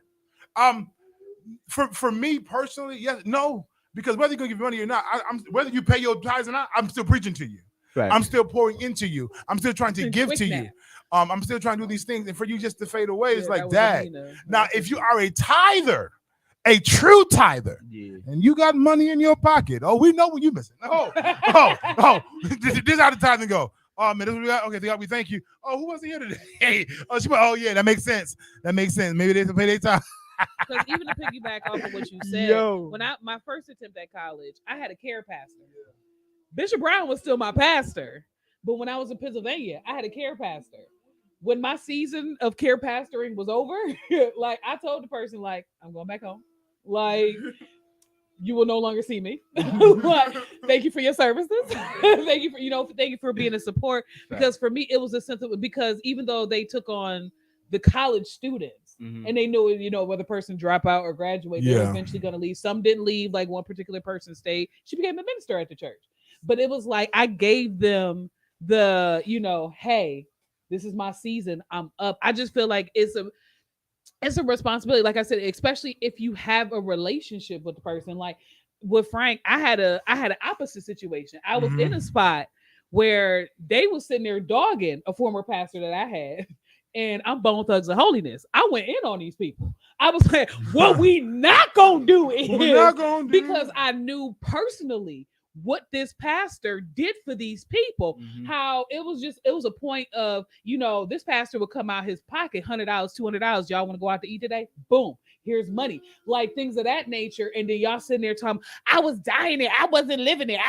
For me personally, yes, no, because whether you're gonna give money or not, I'm whether you pay your tithes or not, I'm still preaching to you. Facts. I'm still pouring into you. I'm still trying to give Quick to nap. you. I'm still trying to do these things, and for you just to fade away, it's Yeah, like that was that. Amina. Now, if you are a tither, a true tither, Yeah. and you got money in your pocket, oh, we know when you missing. This how the tithing go. Oh man, this what we got. Okay, God, we thank you. Oh, who wasn't here today? Hey, oh yeah, that makes sense. That makes sense. Maybe they have to pay their time. Because even to piggyback off of what you said, Yo. when my first attempt at college, I had a care pastor. Bishop Brown was still my pastor, but when I was in Pennsylvania, I had a care pastor. When my season of care pastoring was over, like I told the person, like I'm going back home, like you will no longer see me. Like, thank you for your services. Thank you for being a support. Because for me, it was a sense of because even though they took on the college students. Mhm. And they knew, whether the person drop out or graduate, they were Yeah. eventually going to leave. Some didn't leave. Like one particular person stayed. She became a minister at the church. But it was like I gave them the, hey, this is my season. I'm up. I just feel like it's a responsibility. Like I said, especially if you have a relationship with the person. Like with Frank, I had an opposite situation. I was in a spot where they was sitting there dogging a former pastor that I had. And I'm Bone Thugs of Holiness. I went in on these people. I was like, what we not gonna do is We're not gonna do because I knew personally what this pastor did for these people. Mhm. How it was a point of, this pastor would come out his pocket, $100, $200. Y'all want to go out to eat today? Boom. Here's money, like things of that nature. And then y'all sitting there talking, I was dying there. I wasn't living there.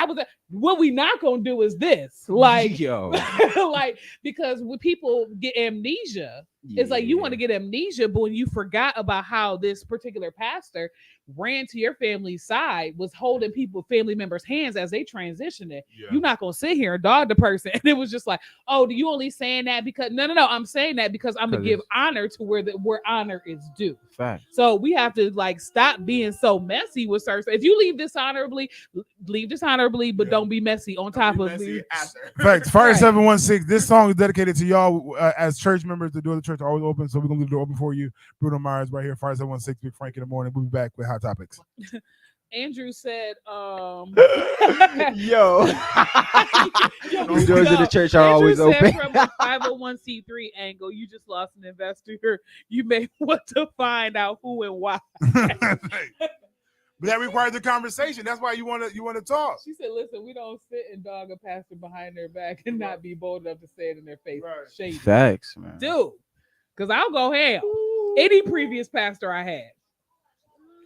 What we not gonna do is this. Like, Yo. like, because when people get amnesia, it's like you want to get amnesia, but when you forgot about how this particular pastor ran to your family's side, was holding family members' hands as they transitioned it. Yeah. You're not gonna sit here and dog the person. And it was just like, oh, do you only saying that because no, I'm saying that because I'm gonna 'Cause give it's- honor to where honor is due. Fact. So we have to stop being so messy with certain. If you leave dishonorably, but Yeah. don't be messy on top of Messy me. after. Facts. Fire Right. 716. This song is dedicated to y'all as church members. The door of the church are always open, so we're gonna leave the door open for you. Bruno Mars right here. Fire 716. Big Frank in the morning. We'll be back with hot topics. Andrew said, Yo. The doors of the church are Andrew always said open. from a 501c3 angle, you just lost an investor. You may want to find out who and why. But But that requires a conversation. That's why you want to talk. She said, "Listen, we don't sit and dog a pastor behind their back and not be bold enough to say it in their face." Right. Shady, Facts, man. dude. Because I'll go ham. Any previous pastor I had,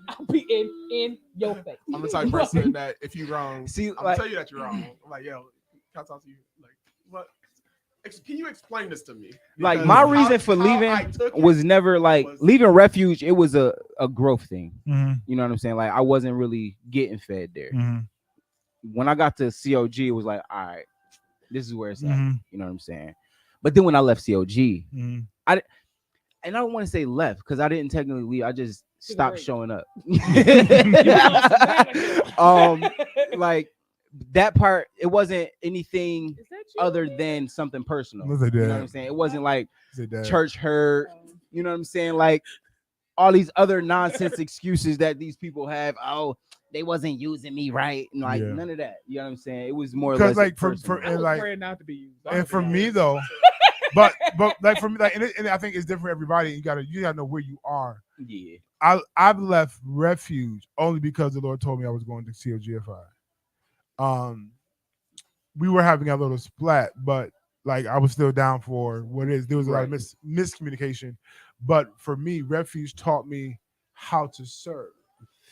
I'll be in your face. I'm the type of person that if you wrong, See, I'm like- gonna tell you that you're wrong. I'm like, yo, can I talk to you? Like, what? Can you explain this to me? Like Because my how- reason for how leaving I took it was never like was- leaving refuge. It was a growth thing. Mm-hmm. You know what I'm saying? Like I wasn't really getting fed there. Mm-hmm. When I got to COG, it was like, all right, this is where it's at. Mm-hmm. You know what I'm saying? But then when I left COG, Mm-hmm. and I don't want to say left because I didn't technically leave. I just stopped break. showing up. You lost sabbatical. Like that part, it wasn't anything Is that you? other than something personal. What's that, You know Dad? what I'm saying? It wasn't like Say that. church hurt. You know what I'm saying? Like all these other nonsense excuses that these people have. Oh, they wasn't using me right. And like Yeah. none of that. You know what I'm saying? It was more or Because less like for personal. I was like praying not to be used. and for me though, but like for me, like and I think it's different for everybody. You gotta know where you are. Yeah. I've left refuge only because the Lord told me I was going to COGFI. We were having a little splat, but like I was still down for what it is. There was a lot of miscommunication, but for me, refuge taught me how to serve,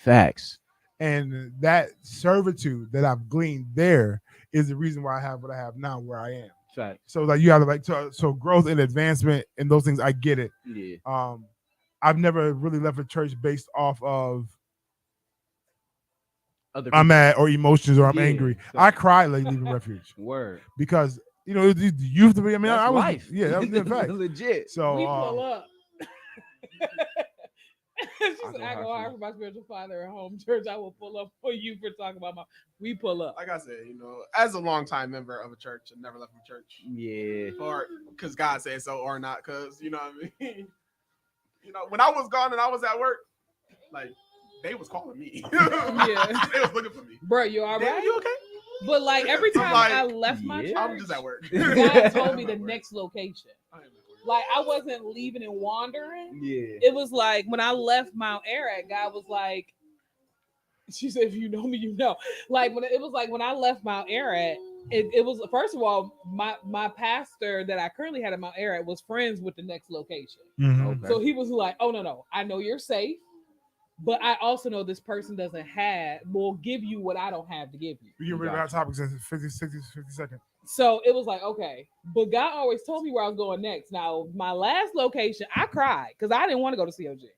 Facts. and that servitude that I've gleaned there is the reason why I have what I have now, where I am. Facts. So like you have to like so growth and advancement and those things. I get it. Yeah. I've never really left a church based off of Other I'm people- mad or emotions or I'm Yeah, angry. facts. I cried like leaving refuge Word. because you know the youth to be. I mean, That's I was life. yeah, that was in fact. Legit. So we pull up. She I said, go "I go hard hard for my spiritual father at home church. I will pull up for you for talking about my." We pull up. Like I said, as a longtime member of a church and never left from church, Yeah. or because God said so, or not, because you know what I mean. When I was gone and I was at work, like they was calling me. Yeah. They was looking for me. Bro, you all Damn, right? you okay? But like every I'm time like, I left my yeah. church, I'm just at work. God told me the I'm at work. next location. I am at work. Like I wasn't leaving and wandering. Yeah. It was like when I left Mount Ararat, God was like, she said, "If you know me, you know." Like when I left Mount Ararat, it was first of all, my pastor that I currently had at Mount Ararat was friends with the next location. Mhm. Okay. So he was like, "Oh no, I know you're safe, but I also know this person will give you what I don't have to give you." We get rid of our topics in 50 seconds. So it was like, okay, but God always told me where I was going next. Now, my last location, I cried because I didn't want to go to COG.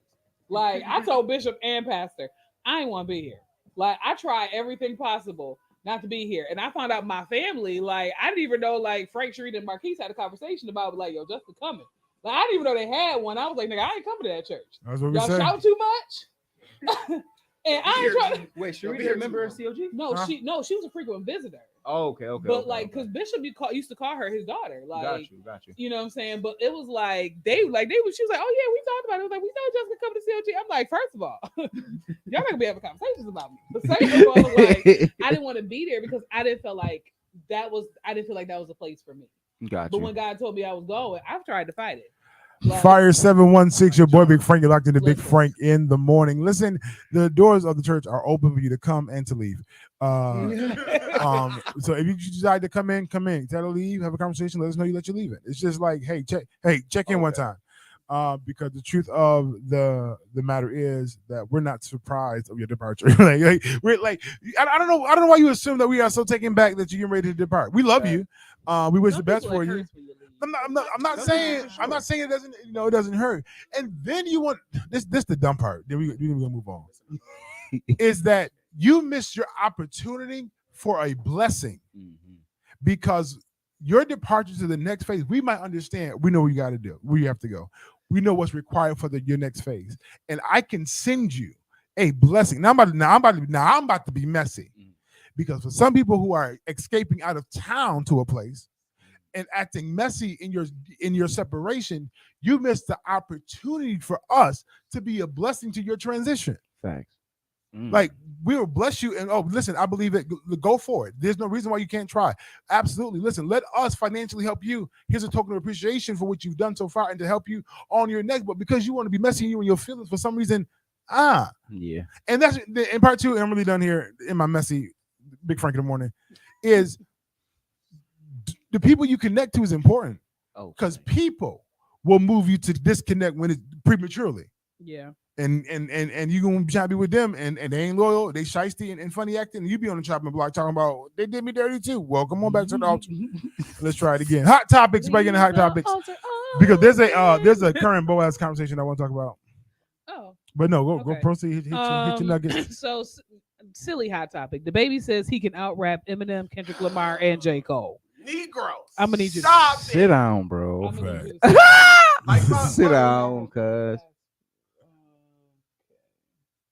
Like I told Bishop and Pastor, I didn't want to be here. Like I tried everything possible not to be here, and I found out my family. Like I didn't even know. Like Frank, Sherita, and Marquise had a conversation about like, yo, Justin coming. Like I didn't even know they had one. I was like, nigga, I ain't coming to that church. That's what we Y'all said. shout too much. And I ain't trying. Wait, should Don't we be here remember too COG? No, Huh? she was a frequent visitor. Oh, okay. But okay, like, okay. because Bishop used to call her his daughter. Like, got you. you know what I'm saying? But it was like they was. She was like, "Oh yeah, we talked about it." It was like, "We know Jessica coming to CLG." I'm like, first of all, y'all not gonna be having conversations about me. But second of all, like, I didn't want to be there because I didn't feel like that was a place for me. Got But you. when God told me I was going, I've tried to fight it. Like, Fire 716, your boy Big Frank. You're locked into Big Listen. Frank in the morning. Listen, the doors of the church are open for you to come and to leave. So if you decide to come in, tell her to leave, have a conversation, let us know you let you leave it. It's just like, hey, check in one time. Because the truth of the matter is that we're not surprised of your departure. We're like, I don't know why you assume that we are so taken back that you're getting ready to depart. We love you. We wish some the best people, for it you. hurts when leave. I'm not saying it doesn't, it doesn't hurt. And then you want this the dumb part. Then we're gonna move on. Is that you missed your opportunity for a blessing Mhm. because your departure to the next phase, we might understand. We know what you got to do, where you have to go. We know what's required for your next phase, and I can send you a blessing. Now I'm about to be messy, because for some people who are escaping out of town to a place and acting messy in your separation, you missed the opportunity for us to be a blessing to your transition. Facts. Like, we will bless you, and listen, I believe it. Go for it. There's no reason why you can't try. Absolutely. Listen, let us financially help you. Here's a token of appreciation for what you've done so far and to help you on your next. But because you want to be messy you and your feelings for some reason, Yeah. And that's in part two. I'm really done here in my messy Big Frank in the morning. Is the people you connect to is important Oh, because people will move you to disconnect when it's prematurely. Yeah. And you gonna try to be with them and they ain't loyal, they shiesty and funny acting, and you be on the chopping block talking about they did me dirty too. Well, come on back to the altar. Let's try it again. Hot topics, breaking the hot topics. Because there's a current Boaz conversation I want to talk about. Oh. But no, go Okay. proceed, hit your nuggets. So silly hot topic. The baby says he can out rap Eminem, Kendrick Lamar, and J. Cole. Negroes. I'm gonna need you to stop sit it. down, bro. I'm gonna need Fact. you to Like, Sit down, cuz.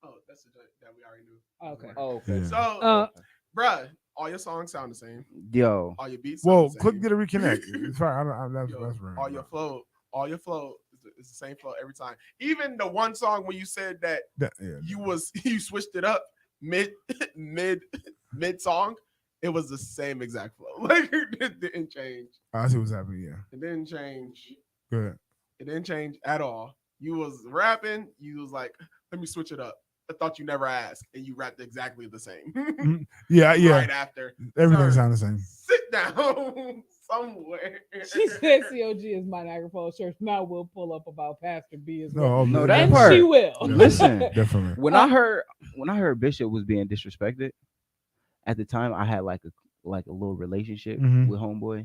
Oh, that's a joke that we already knew. Okay. Yeah. So, bruh, all your songs sound the same. Yo. All your beats. Well, sound the same. click get a reconnect. It's fine. That's Yo, right. all your flow is the same flow every time. Even the one song when you said that you switched it up mid song, it was the same exact flow. Like it didn't change. I see what's happening. Yeah, It didn't change. good. It didn't change at all. You was rapping. You was like, let me switch it up. I thought you never asked, and you rapped exactly the same. Yeah. Right after. Everything Sir, sounds the same. Sit down somewhere. She said COG is my Niagara Falls church. Now we'll pull up about Pastor B as well. No, that And part. she will. Listen, Definitely. when I heard Bishop was being disrespected, at the time I had like a little relationship with homeboy,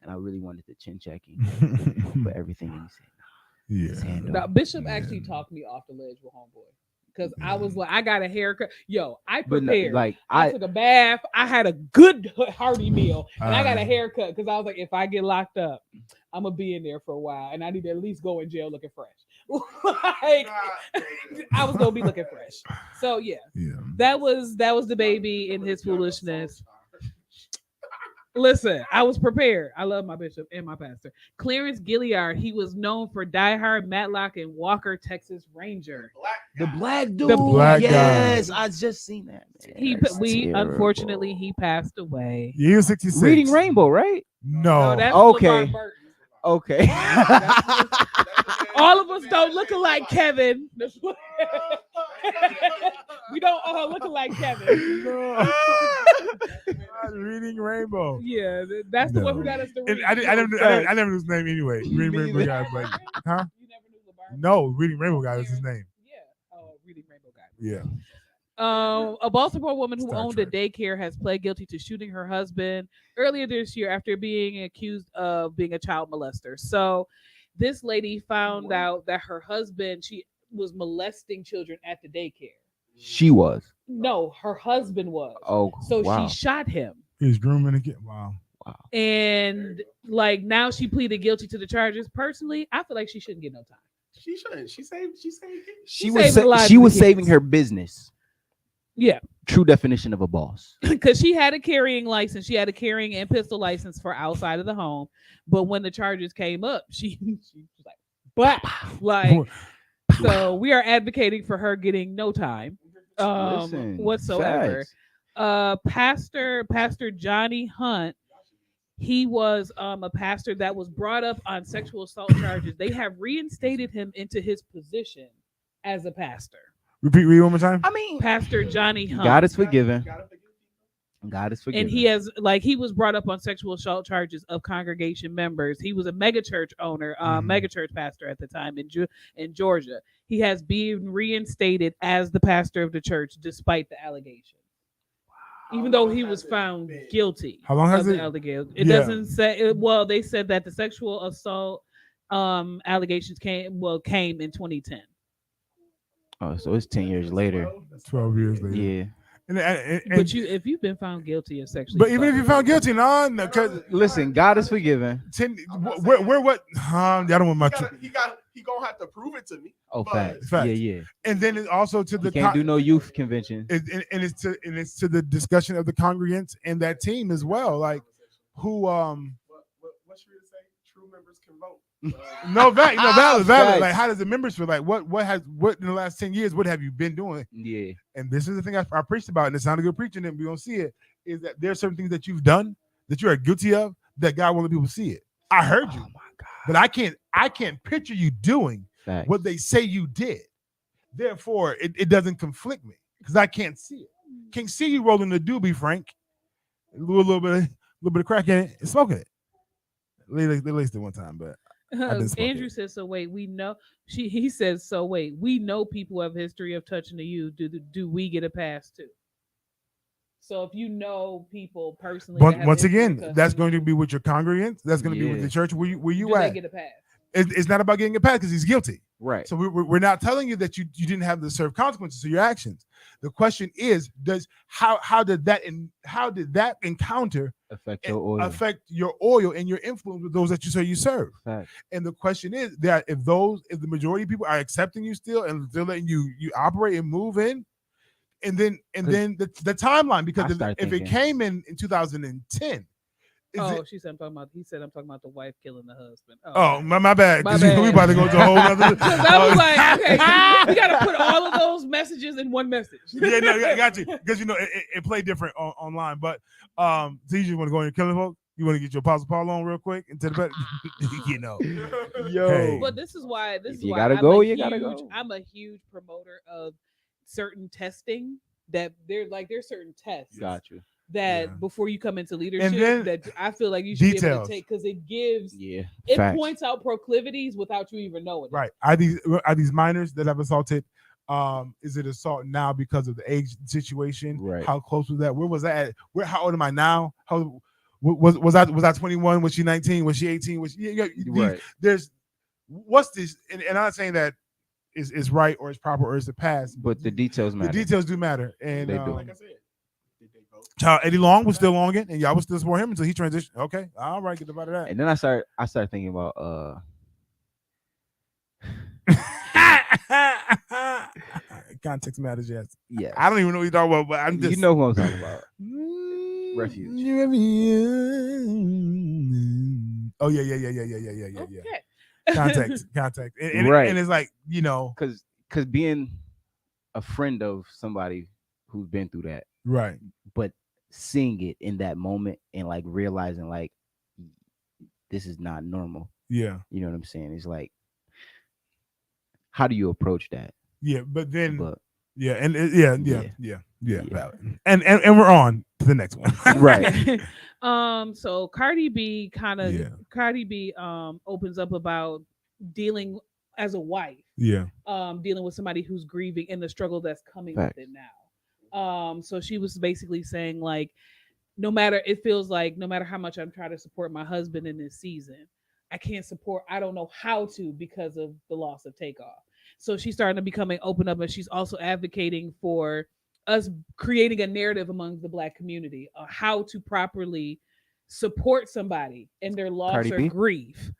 and I really wanted to chin check him for everything, and he said, Yeah. Now, Bishop actually talked me off the ledge with homeboy. Because I was like, I got a haircut. Yo, I But no, prepared. like I took a bath. I had a good hearty meal. And I got a haircut because I was like, if I get locked up, I'm going to be in there for a while. And I need to at least go in jail looking fresh. Like, I was going to be looking fresh. So, yeah. That was the baby in his foolishness. Listen, I was prepared. I love my bishop and my pastor. Clarence Gilliard, he was known for Die Hard, Matlock, and Walker, Texas Ranger. the black dude. The black guy. Yes, I just seen that. Man. That's terrible. Unfortunately, he passed away. He was 66. Reading Rainbow, right? No. that's Okay. LeVar Burton. Okay. All of us don't look alike, Kevin. We don't all look alike, Kevin. No. Reading Rainbow. Yeah, that's the one who got us to read. I never knew his name anyway. Reading Rainbow guy was like, huh? You never knew LeVar? No, Reading Rainbow guy was his name. Yeah. Oh, Reading Rainbow guy. Yeah. A Baltimore woman who Star owned Trek. a daycare has pled guilty to shooting her husband earlier this year after being accused of being a child molester. So this lady found out that her husband, she was molesting children at the daycare. She was. No, her husband was. Oh, So wow. she shot him. He's grooming again. Wow. And like now she pleaded guilty to the charges. Personally, I feel like she shouldn't get no time. She shouldn't. She saved. She saving the lives she of the was kids. saving her business. Yeah. True definition of a boss. Because she had a carrying license. She had a carrying and pistol license for outside of the home. But when the charges came up, she was like, "Bah!" Like, so we are advocating for her getting no time Listen, whatsoever. facts. Pastor Johnny Hunt, he was a pastor that was brought up on sexual assault charges. They have reinstated him into his position as a pastor. Read one more time. I mean, Pastor Johnny Hunt. God is forgiven. God is forgiven. And he has he was brought up on sexual assault charges of congregation members. He was a megachurch owner, megachurch pastor at the time in Georgia. He has been reinstated as the pastor of the church despite the allegation. Even though he was found guilty. How long has of it? the allegation. It doesn't say. Well, they said that the sexual assault allegations came in 2010. Oh, so it's 10 years later. 12 years later. Yeah. And But if you've been found guilty of sexually, but even if you found guilty, no, because Listen, God is forgiven. where what? I don't want my. He gonna have to prove it to me. Oh, But- facts. Facts. Yeah. And then it's also to the You can't do no youth convention. and it's to the discussion of the congregants and that team as well. Like who What should we say? True members can vote. valid. Facts. Like how does the members feel? Like what in the last 10 years, what have you been doing? Yeah. And this is the thing I preached about, and it's not a good preaching, and we don't see it, is that there's certain things that you've done that you are guilty of that God won't let people see it. I heard you, Oh my God. but I can't picture you doing Facts. what they say you did. Therefore, it doesn't conflict me because I can't see it. Can't see you rolling the doobie, Frank. A little bit of crack in it and smoking it. They laced it one time, but I didn't smoke Andrew it. says, "So wait, we know." He says, "So wait, we know people have history of touching the youth. Do we get a pass too?" So if you know people personally, that But have a once history of again, touching that's the going to youth, be with your congregants. That's going to be with the Yeah. church where you do they at. get a pass? It's not about getting a pass because he's guilty. Right. So we're not telling you that you didn't have to serve consequences to your actions. The question is, how did that encounter Affect your oil. affect your oil and your influence with those that you say you serve? Fact. And the question is that if the majority of people are accepting you still and still letting you operate and move in, and then the timeline, because I start if it thinking- came in 2010, Oh, she said I'm talking about. He said I'm talking about the wife killing the husband. Oh, my bad. My 'Cause bad. we about to go to a whole other. 'Cause I was like, okay, we got to put all of those messages in one message. Yeah, no, I got you. Because it played different online. But so you just want to go in and kill folks? You want to get your Apostle Paul on real quick into the bed? Yo. Hey. But this is why If you gotta go, you gotta go. I'm a huge promoter of certain testing that there's certain tests Got you. that Yeah. before you come into leadership then that I feel like you should be able details. to take because it gives Yeah. it Facts. points out proclivities without you even knowing it. Right. Are these minors that have assaulted? Is it assault now because of the age situation? Right. How close was that? Where was that at? How old am I now? How was I 21? Was she 19? Was she 18? Was she, Right. there's what's this? And I'm not saying that is right or is proper or is the past, But the details the matter. details do matter. And They do. Like I said, did they vote? Child Eddie Long was still long it, and y'all was still support him until he transitioned. Okay, all right, get about that. And then I start thinking about Context matters, yes. yeah. I don't even know what you're talking about, but I'm just You know who I'm talking about. Refuge. Oh yeah. Okay. Context. And, Right. and it's like, Cause being a friend of somebody who's been through that, right. but seeing it in that moment and like realizing like this is not normal. Yeah. You know what I'm saying? It's like, how do you approach that? Yeah. But then But yeah, and Yeah. valid. And we're on to the next one. Right. So Cardi B Yeah. opens up about dealing as a wife, Yeah. dealing with somebody who's grieving and the struggle that's coming Facts. with it now. So she was basically saying like, it feels like no matter how much I'm trying to support my husband in this season, I don't know how to because of the loss of Takeoff. So she's starting to becoming open up, and she's also advocating for us creating a narrative among the Black community of how to properly support somebody in their loss Cardi or B? grief.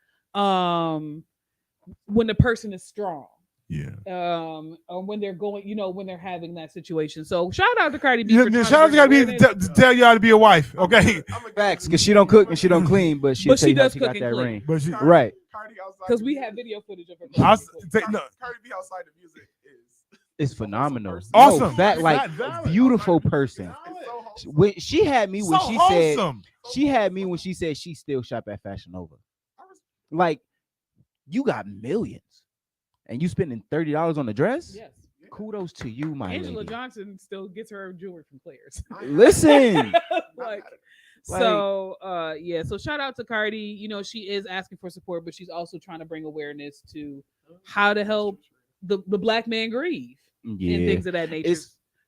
When the person is strong. Yeah. Or when they're going, when they're having that situation. So shout out to Cardi B. Yeah, for trying shout out to bring Cardi B awareness. to tell y'all to be a wife. Okay. facts, because she don't cook and she don't clean, but she'll But tell she you how does she cook got and that clean. ring. But she, Right. Cardi outside Because the we music- have video footage of her. I cooking. no, Cardi B outside the music is It's phenomenal. person. Awesome. No, that like Not valid. beautiful person. It's so wholesome. When she had me when so she wholesome. said she had me when she said she still shop at Fashion Nova. I was- Like, you got millions and you spending $30 on the dress? Yes. Kudos to you, my Angela lady. Johnson still gets her jewelry from Claire's. Listen. like, Like- so so shout out to Cardi. She is asking for support, but she's also trying to bring awareness to how to help the Black man grieve and Yeah. things of that nature.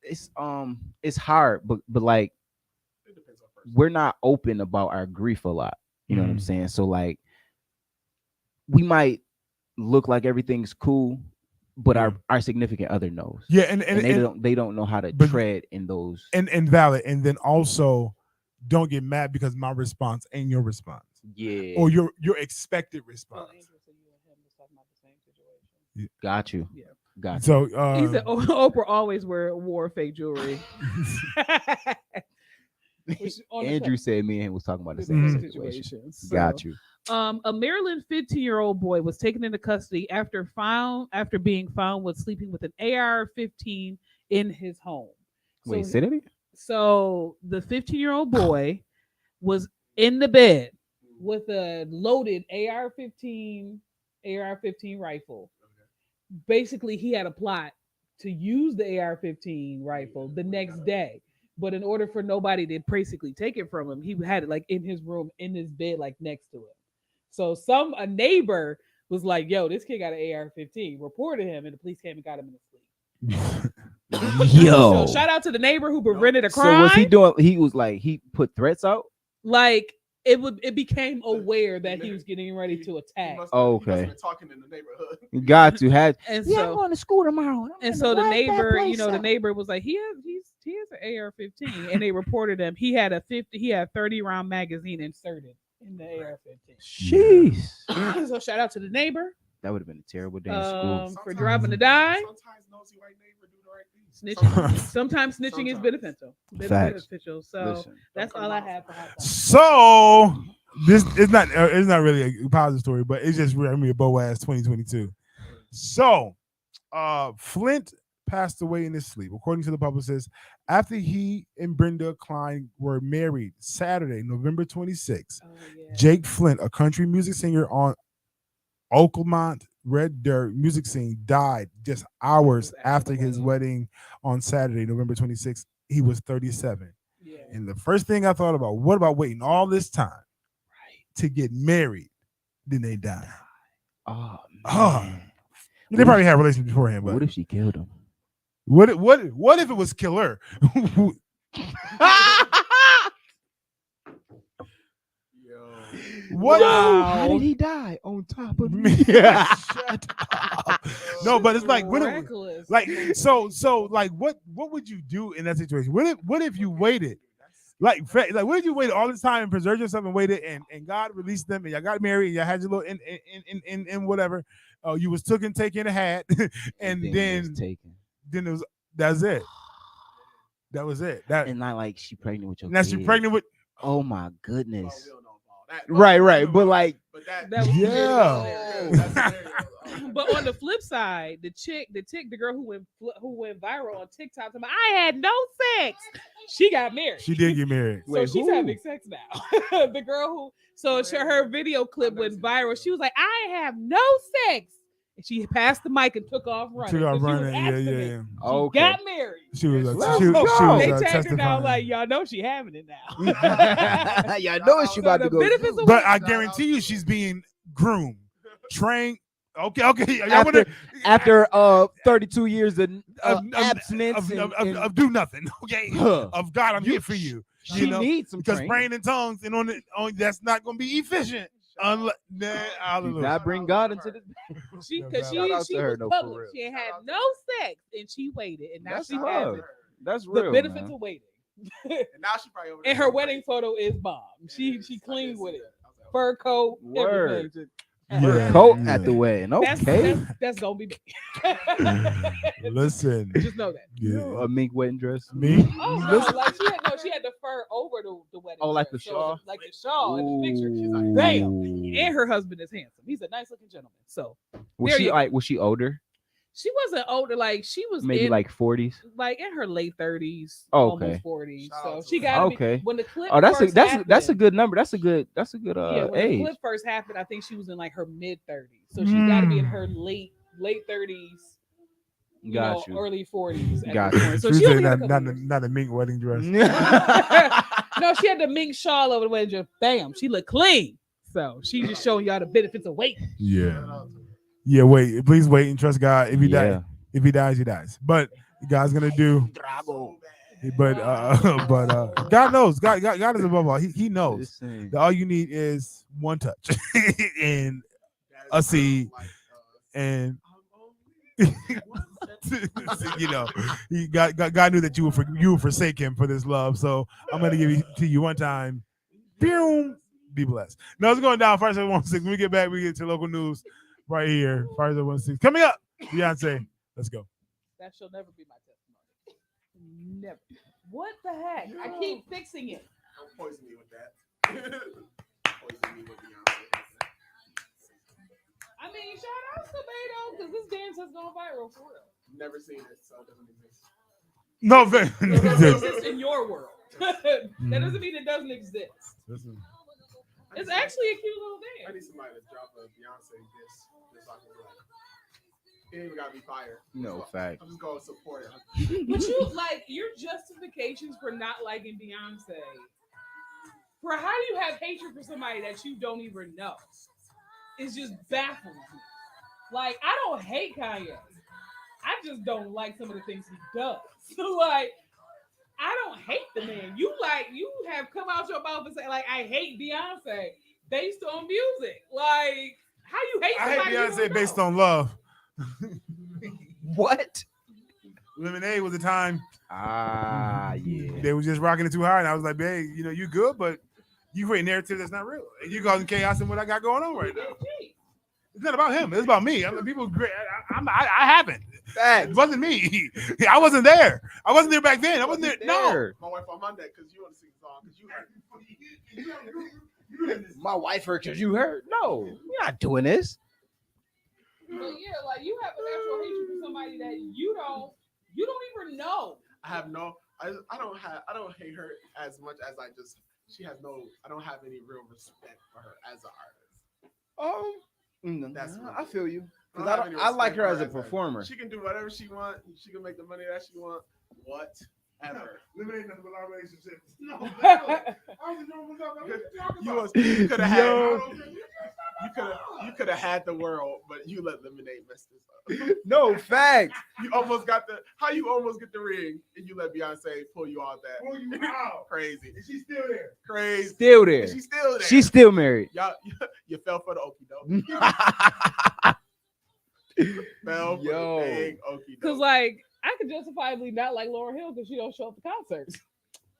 It's hard, but like It depends on person. we're not open about our grief a lot. You know what I'm Mhm. saying? So like we might look like everything's cool, but our significant other knows. Yeah, And they don't know how to but- tread in those. and valid. And then also don't get mad because my response ain't your response. Yeah. Or your expected Oh, response. Angela said you and him was talking about the same situation. Got you. Yeah. Got you. So He said Oprah always wore fake jewelry. Which on the Andrew said me and him was talking about the the same same situation. situation. So, Got you. A Maryland 15-year-old boy was taken into custody after being found with sleeping with an AR-15 in his home. Wait, So- say that again? So the 15-year-old boy was in the bed with a loaded AR-15 rifle. Basically, he had a plot to use the AR-15 rifle the next day. But in order for nobody to basically take it from him, he had it like in his room, in his bed, like next to him. So a neighbor was like, "Yo, this kid got an AR-15." Reported him, and the police came and got him in his sleep. Yo. So shout out to the neighbor who prevented a So crime. was he doing? He was like he put threats out. Like it became aware that he was getting ready to attack. Okay. Talking in the neighborhood. You got to have. And Yeah, I'm so going to school tomorrow. and so the neighbor, the neighbor was like, he has an AR-15, and they reported him. He had a 30-round magazine inserted in the AR-15. Jeez. So shout out to the neighbor That would have been a terrible day in school. for dropping the die. Sometimes nosy white neighbor do the right thing. Snitching. Sometimes snitching is beneficial. Facts. So Listen. that's all I have for hot topics. So this it's not really a positive story, but it's just really a bow ass 2022. So Flint passed away in his sleep, according to the publicist, after he and Brenda Klein were married Saturday, November 26th. Oh, yeah. Jake Flint, a country music singer on Oakmont Red Dirt music scene, died just hours after his wedding on Saturday, November 26th. He was 37. Yeah. And the first thing I thought about, what about waiting all this time to get married? Then they die. Oh, Oh. man. They probably had a relationship beforehand, but What if she killed him? what if it was killer? What? How did he die on top of me? Shut up. No, but it's like Reckless. like what would you do in that situation? What if you waited? Like what if you waited all this time and preserved yourself and waited and God released them and y'all got married and y'all had your little in whatever. You was taking a hat and then it was that's it. That was it. That And not like she pregnant with your now kid. she pregnant with Oh my goodness. Right. But like That was yeah. But on the flip side, the girl who went viral on TikTok, talking about, I had no sex. She got married. She did get married. So Wait, she's who? having sex now. The girl her video clip went viral. She was like, I have no sex. And she passed the mic and took off running. She got 'cause she was running. abstinent. Yeah. She Okay. got married. She was Let's she go. was They tagged her testifying. down like, y'all know she having it now. Y'all know what she So about the to go. benefits through. of But I guarantee you, she's being groomed, trained. Okay. Y'all After 32 years of abstinence of do nothing. Okay, Huh. of God, I'm here for you. she needs some because training. praying in tongues and on that's not going to be efficient. Unless, Do hallelujah. not bring God into this. she Shout was to her, though, for public. real. She had no sex and she waited, and now That's she has love. it. That's The real. benefits man. of waiting. And now she probably over there. And her wedding photo is bomb. She clean with it. Fur coat, Word. everything. Yeah. Coat Yeah. at the wedding. That's, Okay. that's gonna be me. Listen, Just know that. yeah. A mink wedding dress. Me. Oh no, like she had the fur over the wedding. Oh, like dress. the shawl? Like the shawl in the picture. She's like, Ooh. damn. And her husband is handsome. He's a nice looking gentleman. So Was there she you go. like? Was she older? She wasn't older. Like she was Maybe in, like 40s. like in her late 30s, Oh, okay. almost 40s. Shout So out to she her. got Okay. when the clip. Oh, that's a first that's happened, a good number. That's a good yeah. When the age. clip first happened, I think she was in like her mid 30s. So she's got to be in her late 30s. You Got know, you. early 40s. At Got this you. point. So She she said only had a not couple years. not a mink wedding dress. No, she had the mink shawl over the wedding dress. Bam, she looked clean. So she just showing y'all the benefits of waiting. Yeah. Yeah. Wait. Please wait and trust God. If he Yeah. dies, he dies. But God's gonna do. But God knows. God is above all. He knows. Listen. That all you need is one touch and a seed and. You know, God knew that you would forsake him for this love. So I'm gonna give it to you one time. Boom. Be blessed. No, it's going down. First 116. When we get back, we get to local news right here. First 116. Coming up, Beyonce. Let's go. That shall never be my testimony. Never. What the heck? I keep fixing it. Don't poison me with that. Poison me with Beyonce. I mean, shout out to Beto because this dance has gone viral for real. Never seen it, so it doesn't exist. No, It doesn't exist in your world. That doesn't mean it doesn't exist. It's actually a cute little I dance. need somebody to drop a Beyonce diss. It ain't even gotta be fire. No fact. I'm just going to support it. But you like your justifications for not liking Beyonce. For how do you have hatred for somebody that you don't even know? It's just baffling me. Like I don't hate Kanye. I just don't like some of the things he does. So like I don't hate the man. You have come out your mouth and say like I hate Beyonce based on music. Like how you hate I hate somebody you Beyonce don't based know? on love. What? Lemonade was the time Yeah. they was just rocking it too hard. And I was like, babe, you good, but you create a narrative that's not real. And you causing chaos in what I got going on right now. It's not about him. It's about me. I mean, people great. I haven't. It wasn't me. I wasn't there. I wasn't there back then. I wasn't there. No. My wife on Monday because you want to sing the song because you heard. My wife heard because you heard. No, we're not doing this. But yeah, like you have a natural hatred for somebody that you don't even know. I have no. I don't hate her as much as she has no. I don't have any real respect for her as an artist. That's what I feel you. don't Because have any I like respect her for as a performer. She can do whatever she want. She can make the money that she want. Whatever. Lemonade nothing but our relationship. No. You could have Yo. had. You could have had the world, but you let Lemonade mess this up. No fact. You almost got how you almost get the ring and you let Beyonce pull you out that. Pull you out. Crazy. And she's still there. Crazy. Still there. She's still there. She's still married. Y'all, you fell for the okie doke. Fell for Yo. the big okie Because doke. like I could justifiably not like Lauryn Hill because she don't show up to concerts.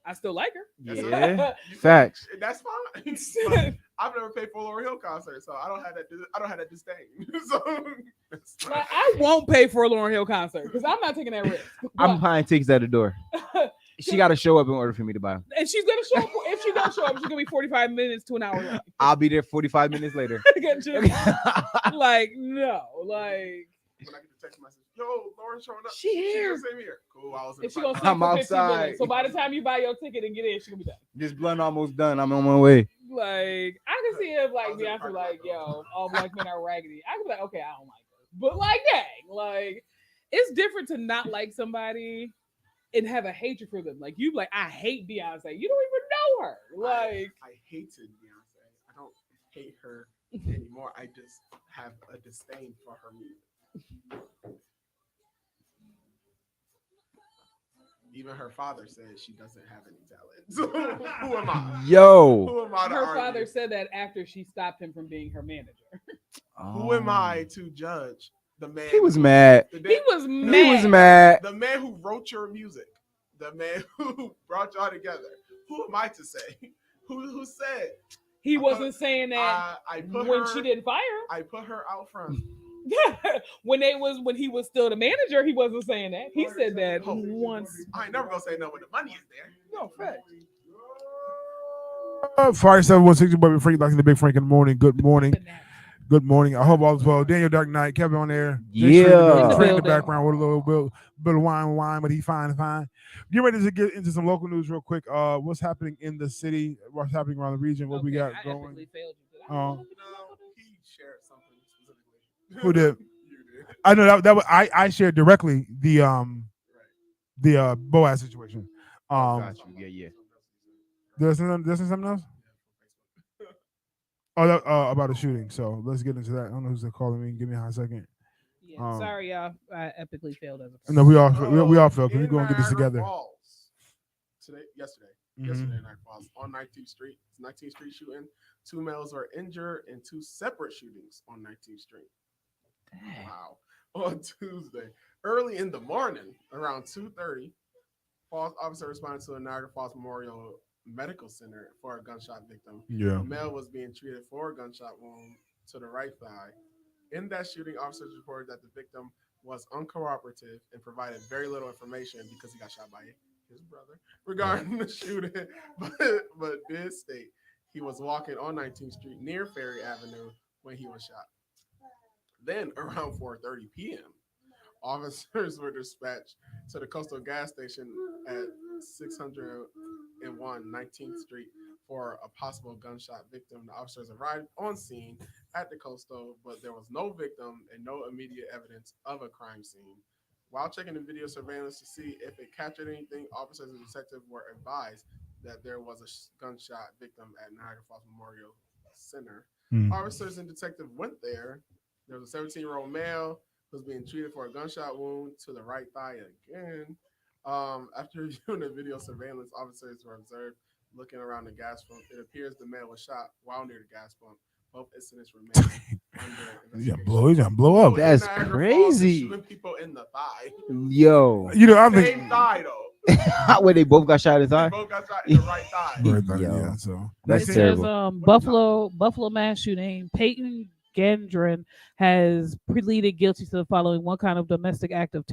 I still like her. Yeah. Facts. That's fine. But I've never paid for a Lauryn Hill concert, so I don't have that disdain. So that's fine. Like, I won't pay for a Lauryn Hill concert because I'm not taking that risk. I'm But- buying tickets at the door. She got to show up in order for me to buy them. and she's gonna show up. If she don't show up, she's gonna be 45 minutes to an hour late. I'll be there 45 minutes later. Get you? Like no, like When I get the text message, yo, Lauren showing up. She here. Same here. Cool. I was in if the she gonna front. sit for 15 outside. minutes. So by the time you buy your ticket and get in, she gonna be done. This blunt almost done. I'm on my way. Like I can see if I like was in the Beyonce parking like lot, yo, all black men are raggedy. I could be like okay, I don't like her, but like dang, like it's different to not like somebody and have a hatred for them. Like you like I hate Beyonce. You don't even know her. Like I hated Beyonce. I don't hate her anymore. I just have a disdain for her music. Even her father said she doesn't have any talent. So who am I? Yo. Who am I to her argue? father said that after she stopped him from being her manager. Who am I to judge the man? He was mad. The, He was mad. He was mad. the man who wrote your music, the man who brought y'all together. Who am I to say? Who said He wasn't saying that I put when her, she didn't fire I put her out front. him. when he was still the manager, he wasn't saying that. He said that Oh. once. I ain't never gonna say no when the money is there. No, fact. Fire 716, boy, Frank, like the Big Frank in the morning. Good morning. Good morning. I hope all is well. Daniel Dark Knight, Kevin on there. Yeah. Frank in the background with a little bit of wine, but he fine. Get ready to get into some local news real quick. What's happening in the city? What's happening around the region? What we Okay, got I going? epically failed you. Did I Oh. fail you? No, he shared something specifically. Who did? You did. I know that was I shared directly the Boaz situation. Got you. Yeah. There's something else. Oh, about the shooting. So let's get into that. I don't know who's calling me. Give me a hot second. Yeah, sorry, y'all. I epically failed as a person. No, we all feel because we're In going to get this Niagara together. Falls. Yesterday, Mhm. in Niagara Falls on 19th Street. It's 19th Street shooting. 2 males were injured in 2 separate shootings on 19th Street. Wow. On Tuesday, early in the morning, around 2:30, Falls officer responded to a Niagara Falls Memorial Medical Center for a gunshot victim. Yeah. A male was being treated for a gunshot wound to the right thigh. In that shooting, officers reported that the victim was uncooperative and provided very little information because he got shot by his brother regarding the shooting, but did state he was walking on 19th Street near Ferry Avenue when he was shot. Then around 4:30 p.m., Officers were dispatched to the Coastal gas station at 601 19th Street for a possible gunshot victim. The officers arrived on scene at the Coastal, but there was no victim and no immediate evidence of a crime scene. While checking the video surveillance to see if it captured anything, officers and detectives were advised that there was a gunshot victim at Niagara Falls Memorial Center. Hmm. Officers and detectives went there. There was a 17-year-old male who was being treated for a gunshot wound to the right thigh again. After reviewing the video surveillance, officers were observed looking around the gas pump. It appears the man was shot while near the gas pump. Both incidents remain under investigation. He's gonna blow up. That's Niagara Falls is crazy. shooting people in the thigh. Yo. I'm Same thinking. thigh though. Where they both got shot in the They thigh? both got shot in the right thigh. Right there, Yo. yeah. So That's It Nice. says terrible. Buffalo mass shooting. Peyton Gendron has pleaded guilty to the following: one count of domestic act of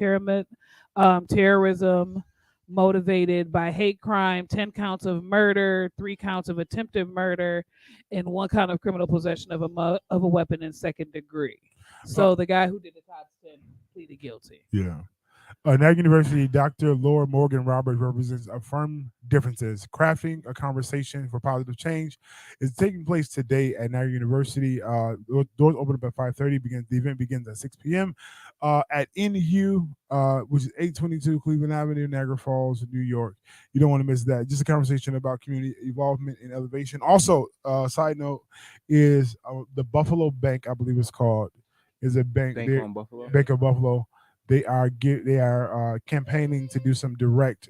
terrorism motivated by hate crime, 10 counts of murder, 3 counts of attempted murder, and 1 count of criminal possession of a weapon in second degree. So the guy who did the top 10 pleaded guilty. Yeah. Niagara University, Dr. Laura Morgan Roberts represents affirm differences. Crafting a conversation for positive change is taking place today at Niagara University. Doors open up at 5:30. The event begins at 6 p.m. At NU, which is 822 Cleveland Avenue, Niagara Falls, New York. You don't want to miss that. Just a conversation about community involvement and elevation. Also, side note is the Buffalo Bank, I believe it's called, is a bank. Bank on Buffalo. Bank of Buffalo. They are campaigning to do some direct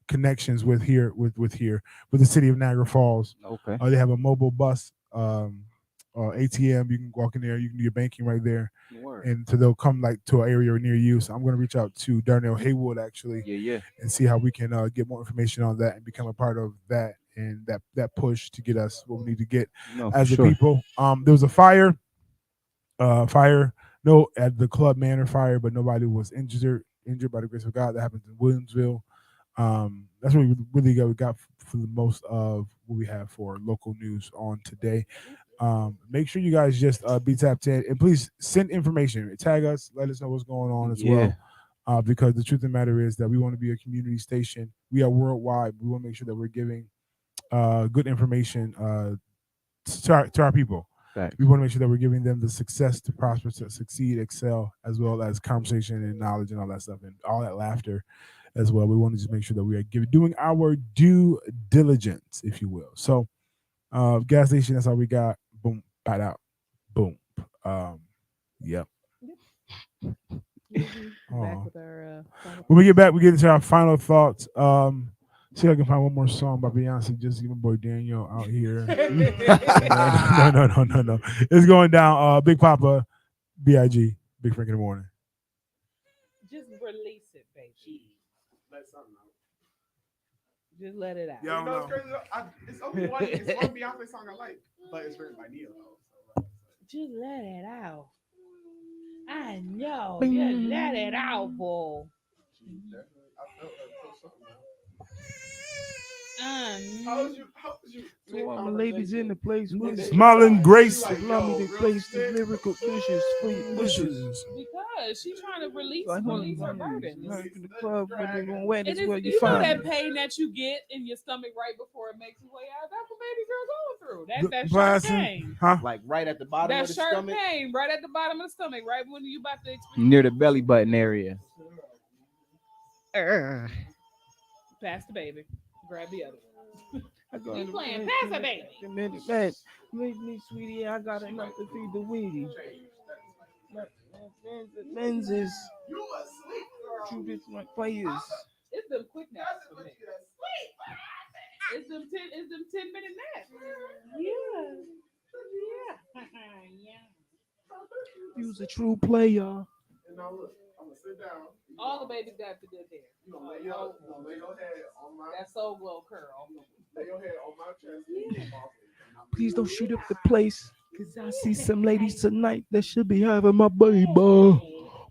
connections with the city of Niagara Falls. Okay. They have a mobile bus ATM. You can walk in there. You can do your banking right there, Word. and so they'll come like to an area near you. So I'm going to reach out to Darnell Haywood actually Yeah. and see how we can get more information on that and become a part of that and that push to get us what we need to get No, as for a sure. people. There was a fire. No, at the Club Manor fire, but nobody was injured by the grace of God. That happens in Williamsville. That's what we got for the most of what we have for local news on today. Make sure you guys just be tapped in and please send information. Tag us, let us know what's going on as well. Because the truth of the matter is that we want to be a community station. We are worldwide. We want to make sure that we're giving good information to our people. Facts. We want to make sure that we're giving them the success to prosper, to succeed, excel, as well as conversation and knowledge and all that stuff and all that laughter as well. We want to just make sure that we are doing our due diligence, if you will. So, gas station, that's all we got. Boom, pat out. Boom. Yep. Back with our When we get back, we get into our final thoughts. See if I can find one more song by Beyonce. Just give my boy Daniel out here. No. It's going down. Big Papa, B.I.G., Big Frank in the morning. just release it, baby. Let something out. Just let it out. Yeah. You know what's crazy? It's only one. It's one Beyonce song I like, but it's written by Neo though. Just let it out. I know. Just let it out, boy. I felt something. Um, How was you? To all my ladies in the place, Smiling Grace. allow me to place the lyrical dishes, sweet wishes. because she's trying to release Like her burdens. Like in the club when they gonna wet It is is, where you you know find that it. pain that you get in your stomach right before it makes its way out. That's what baby girl going through. That sharp Blasting. pain. Huh? Like right at the bottom That of the sharp stomach, pain right at the bottom of the stomach, right when you about to experience. near the belly button area. Pass the baby. Grab the other one. I got You a playing minute, pass a baby. man, make me sweetie, I got enough to feed the weedy. Lenses, You asleep, girl. two different players. It's them quick naps for me. It's them 10-minute naps. Yeah. You's a true player. And now look, I'm gonna sit down. All the babies got the good hair. You gonna lay your head on my That soul glow curl. lay your head on my chest. Please don't shoot up the place, cause I see some ladies tonight that should be having my baby.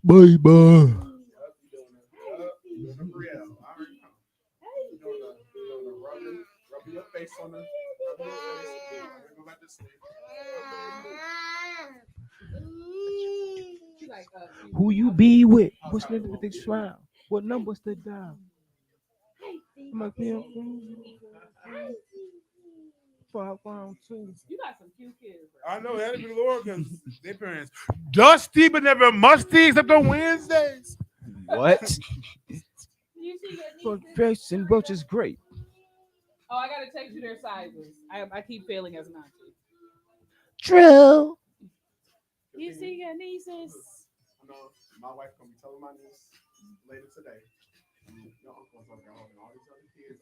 Baby. Gabrielle, I already know. You know rubbing your face on the rubbing your face. Go back to sleep. She like Who you be with? What's the name of the smile? What number's the dial? I'm a 512. You got some cute kids, bro. I know that to be the Lord because their parents dusty but never musty except on Wednesdays. What? You see your But nieces? Fresh and Roach is great. Oh, I gotta text you their sizes. I keep failing as an auntie. True. You see your nieces? I know my wife gonna be telling my niece later today. Your uncle's over there holding all these other kids.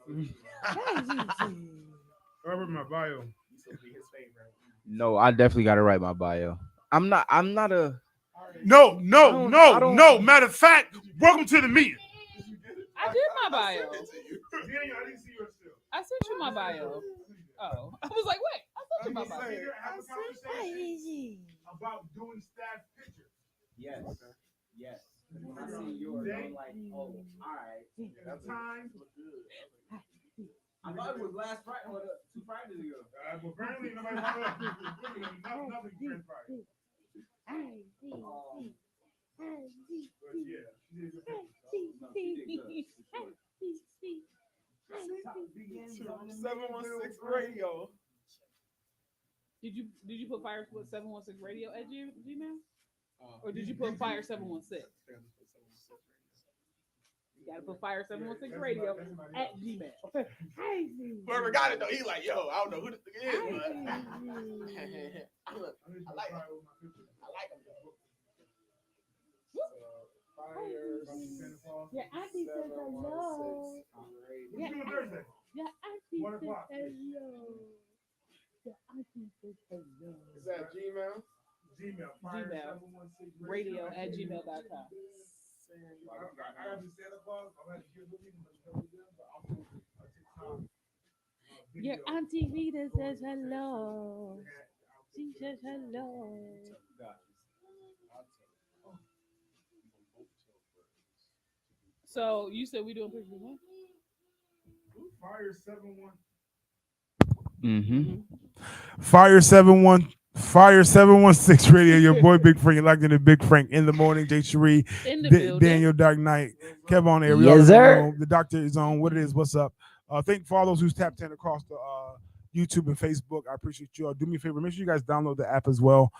Remember my bio. You should be his favorite. No, I definitely gotta write my bio. I'm not a No. I don't- Matter of fact, welcome to the meeting. I did my bio. I didn't see yours still. I sent you my bio. Oh, I was like, wait, I sent you my bio. Have a conversation about doing staff pictures. Yes. Yes. When I see yours, I'm like, oh, all right. That's time. I thought it was last Friday or 2 Fridays ago. Well, apparently nobody nothing transpired. But yeah, she did a good picture. 716 radio. Did you put Fire 716 radio at Gmail? Or did you put Fire 716? You gotta put Fire 716 radio at Gmail. Whoever got it though, he like, yo, I don't know who this thing is, but I like him. I like him. Yeah, auntie says hello. What you doing Thursday? Yeah, auntie 1 o'clock. hello. Yeah, auntie says hello. Is that Gmail? Gmail. Radio@gmail.com. I have the Santa Claus. I'm going to give with me. Your auntie Rita says hello. She says hello. So you said we doing pictures, huh? Fire 71. Mm-hmm. Fire 716 radio. Your boy Big Frank, locked in the Big Frank in the morning. Jay Cherie, In the building. Daniel Dark Knight, Kev on air. Yes, sir. The doctor is on. What it is? What's up? Thank for all those who's tapped in across the YouTube and Facebook. I appreciate you all. Do me a favor. Make sure you guys download the app as well.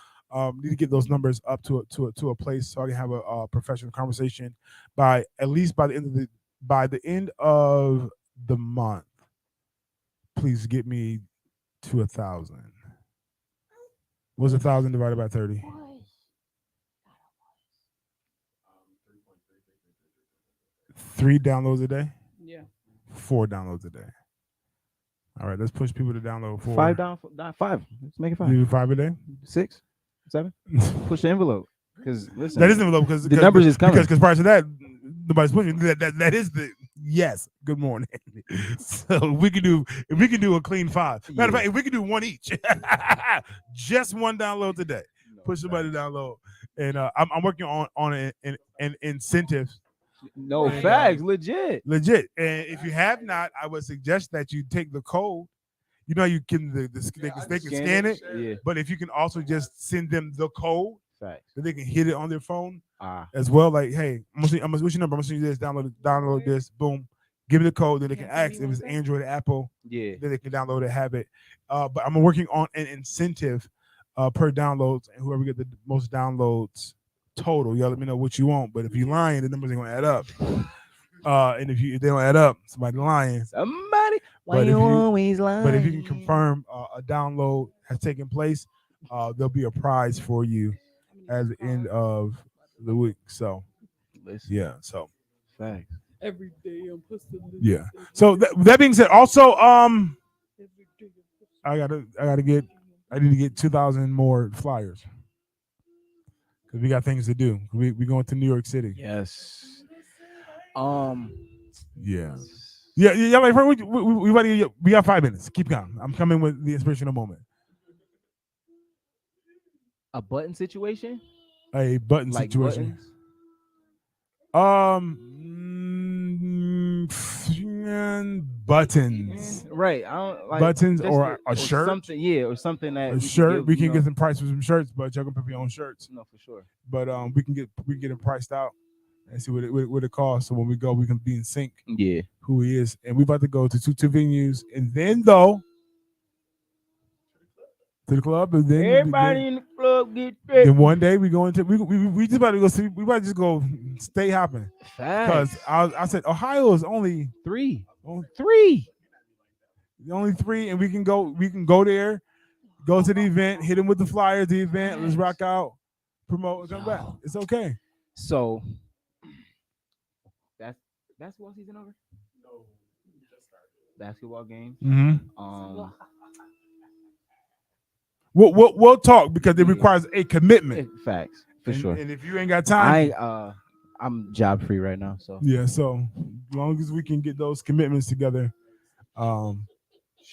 Need to get those numbers up to a place so I can have a professional conversation by the end of the month. Please get me to 1,000. What's 1,000 divided by 30? 3 downloads a day. Yeah. 4 downloads a day. All right, let's push people to download 4. 5 down, 5. Let's make it 5. Do 5 a day. 6, 7. Push the envelope. Because listen, That isn't envelope because the numbers is coming. Because prior to that, nobody's pushing. That is the yes. Good morning. So we can do a clean 5. Matter of fact, if we can do 1 each, just 1 download today. Push somebody to download, and I'm working on an incentive. No facts, legit. And if you have not, I would suggest that you take the code. You know, you can they can scan it. Yeah. But if you can also just send them the code, Facts. that they can hit it on their phone Ah. as well. Like, hey, what's your number? I'm gonna send you this. Download this. Boom. Give it the code. Then they can ask if it's Android or Apple. Yeah. Then they can download it, have it. But I'm working on an incentive per downloads, and whoever get the most downloads total, y'all let me know what you want. But if you're lying, the numbers ain't gonna add up. And if they don't add up, somebody lying. Somebody. Why But you if you- always lying? But if you can confirm a download has taken place, there'll be a prize for you at the end of the week. So Listen, yeah, so facts. Every day I'm pushing. yeah. So that being said, also I need to get 2,000 more flyers because we got things to do. We going to New York City. Yes. Yeah. Like we got 5 minutes. Keep going. I'm coming with the inspirational moment. A button situation? A button Like situation. buttons? and buttons. Right. I don't like Buttons just or a shirt. something. Yeah, or something that A we shirt. Can give, We can get some price for some shirts, but y'all gonna pay for your own shirts. No, for sure. But we can get them priced out and see what it costs. So when we go, we can be in sync. Yeah. Who he is, and we about to go to two venues, and then though to the club, and then Everybody in the club get then paid. one day we go into we just about to go see. We about to just go stay hopping because Facts. I said Ohio is only Three. only Three. and we can go there, go to the event, hit them with the flyers, the event, let's rock out, promote, and come back. It's okay. So that's basketball season over. No, just started. Basketball games. Mm-hmm. We'll talk because it requires a commitment. Facts for sure. And if you ain't got time, I'm job free right now, so yeah. So as long as we can get those commitments together,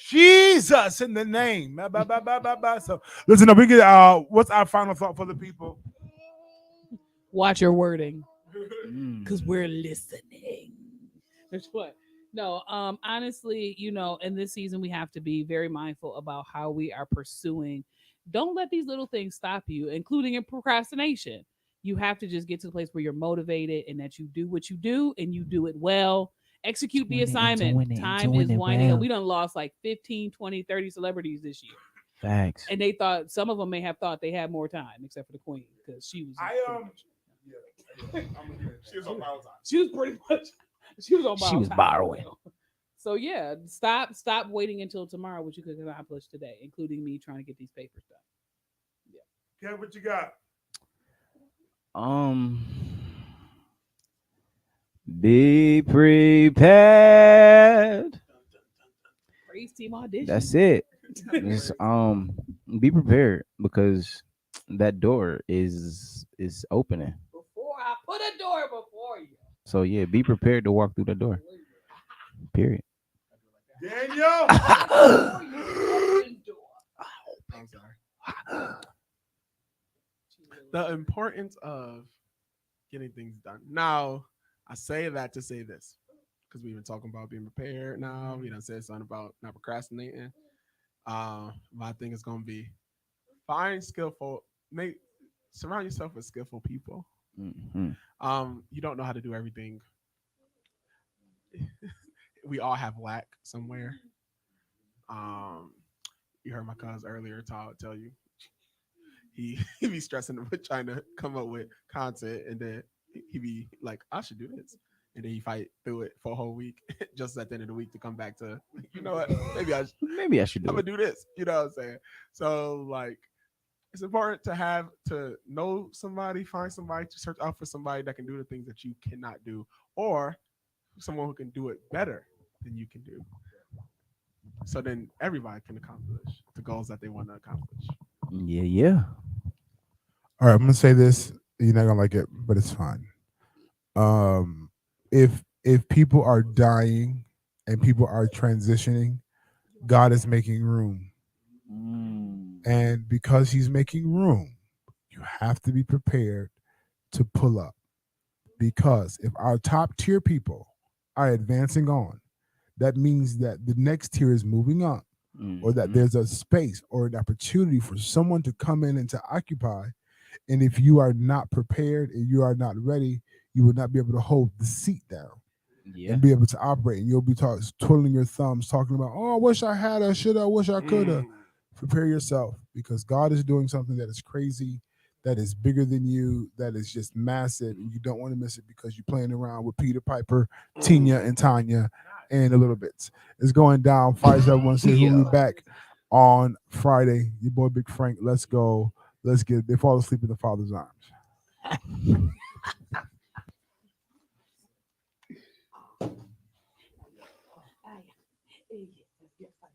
Jesus in the name. So listen up. We get what's our final thought for the people? Watch your wording, Mm. because we're listening. That's what. No, honestly, in this season we have to be very mindful about how we are pursuing. Don't let these little things stop you, including in procrastination. You have to just get to the place where you're motivated and that you do what you do and you do it well. Execute the assignment. Time is winding up. We done lost like 15, 20, 30 celebrities this year. Facts. And they thought, some of them may have thought they had more time, except for the queen, because she was. She was on Valentine's. She was pretty much. She was on. She was borrowing. So yeah, stop waiting until tomorrow, what you could accomplish today, including me trying to get these papers done. Yeah, what you got? Be prepared. Praise team audition. That's it. Just be prepared because that door is opening. Before I put a door before you. So yeah, be prepared to walk through the door. Period. Daniel. I'm sorry. The importance of getting things done. Now, I say that to say this because we've been talking about being prepared now. We done said something about not procrastinating. My thing is going to be find skillful, surround yourself with skillful people. Mm-hmm. You don't know how to do everything. We all have lack somewhere. You heard my cousin earlier tell you he be stressing about trying to come up with content, and then he be like, I should do this, and then he fight through it for a whole week, just at the end of the week to come back to, you know what, maybe I should do this. You know what I'm saying? So like, it's important to know somebody, find somebody, to search out for somebody that can do the things that you cannot do, or someone who can do it better than you can do. So then everybody can accomplish the goals that they want to accomplish. Yeah. All right, I'm gonna say this. You're not gonna like it, but it's fine. If people are dying and people are transitioning, God is making room, and because He's making room, you have to be prepared to pull up. Because if our top tier people are advancing on, that means that the next tier is moving up, or that there's a space or an opportunity for someone to come in and to occupy. And if you are not prepared and you are not ready, you will not be able to hold the seat down and be able to operate. And you'll be twiddling your thumbs, talking about, oh, I wish I had, I should have, wish I could have. Prepare yourself, because God is doing something that is crazy, that is bigger than you, that is just massive, and you don't want to miss it because you're playing around with Peter Piper, Tina, and Tanya, and the little bits. It's going down. 5716. We'll be back on Friday. Your boy Big Frank. Let's go. Let's get. They fall asleep in the Father's arms.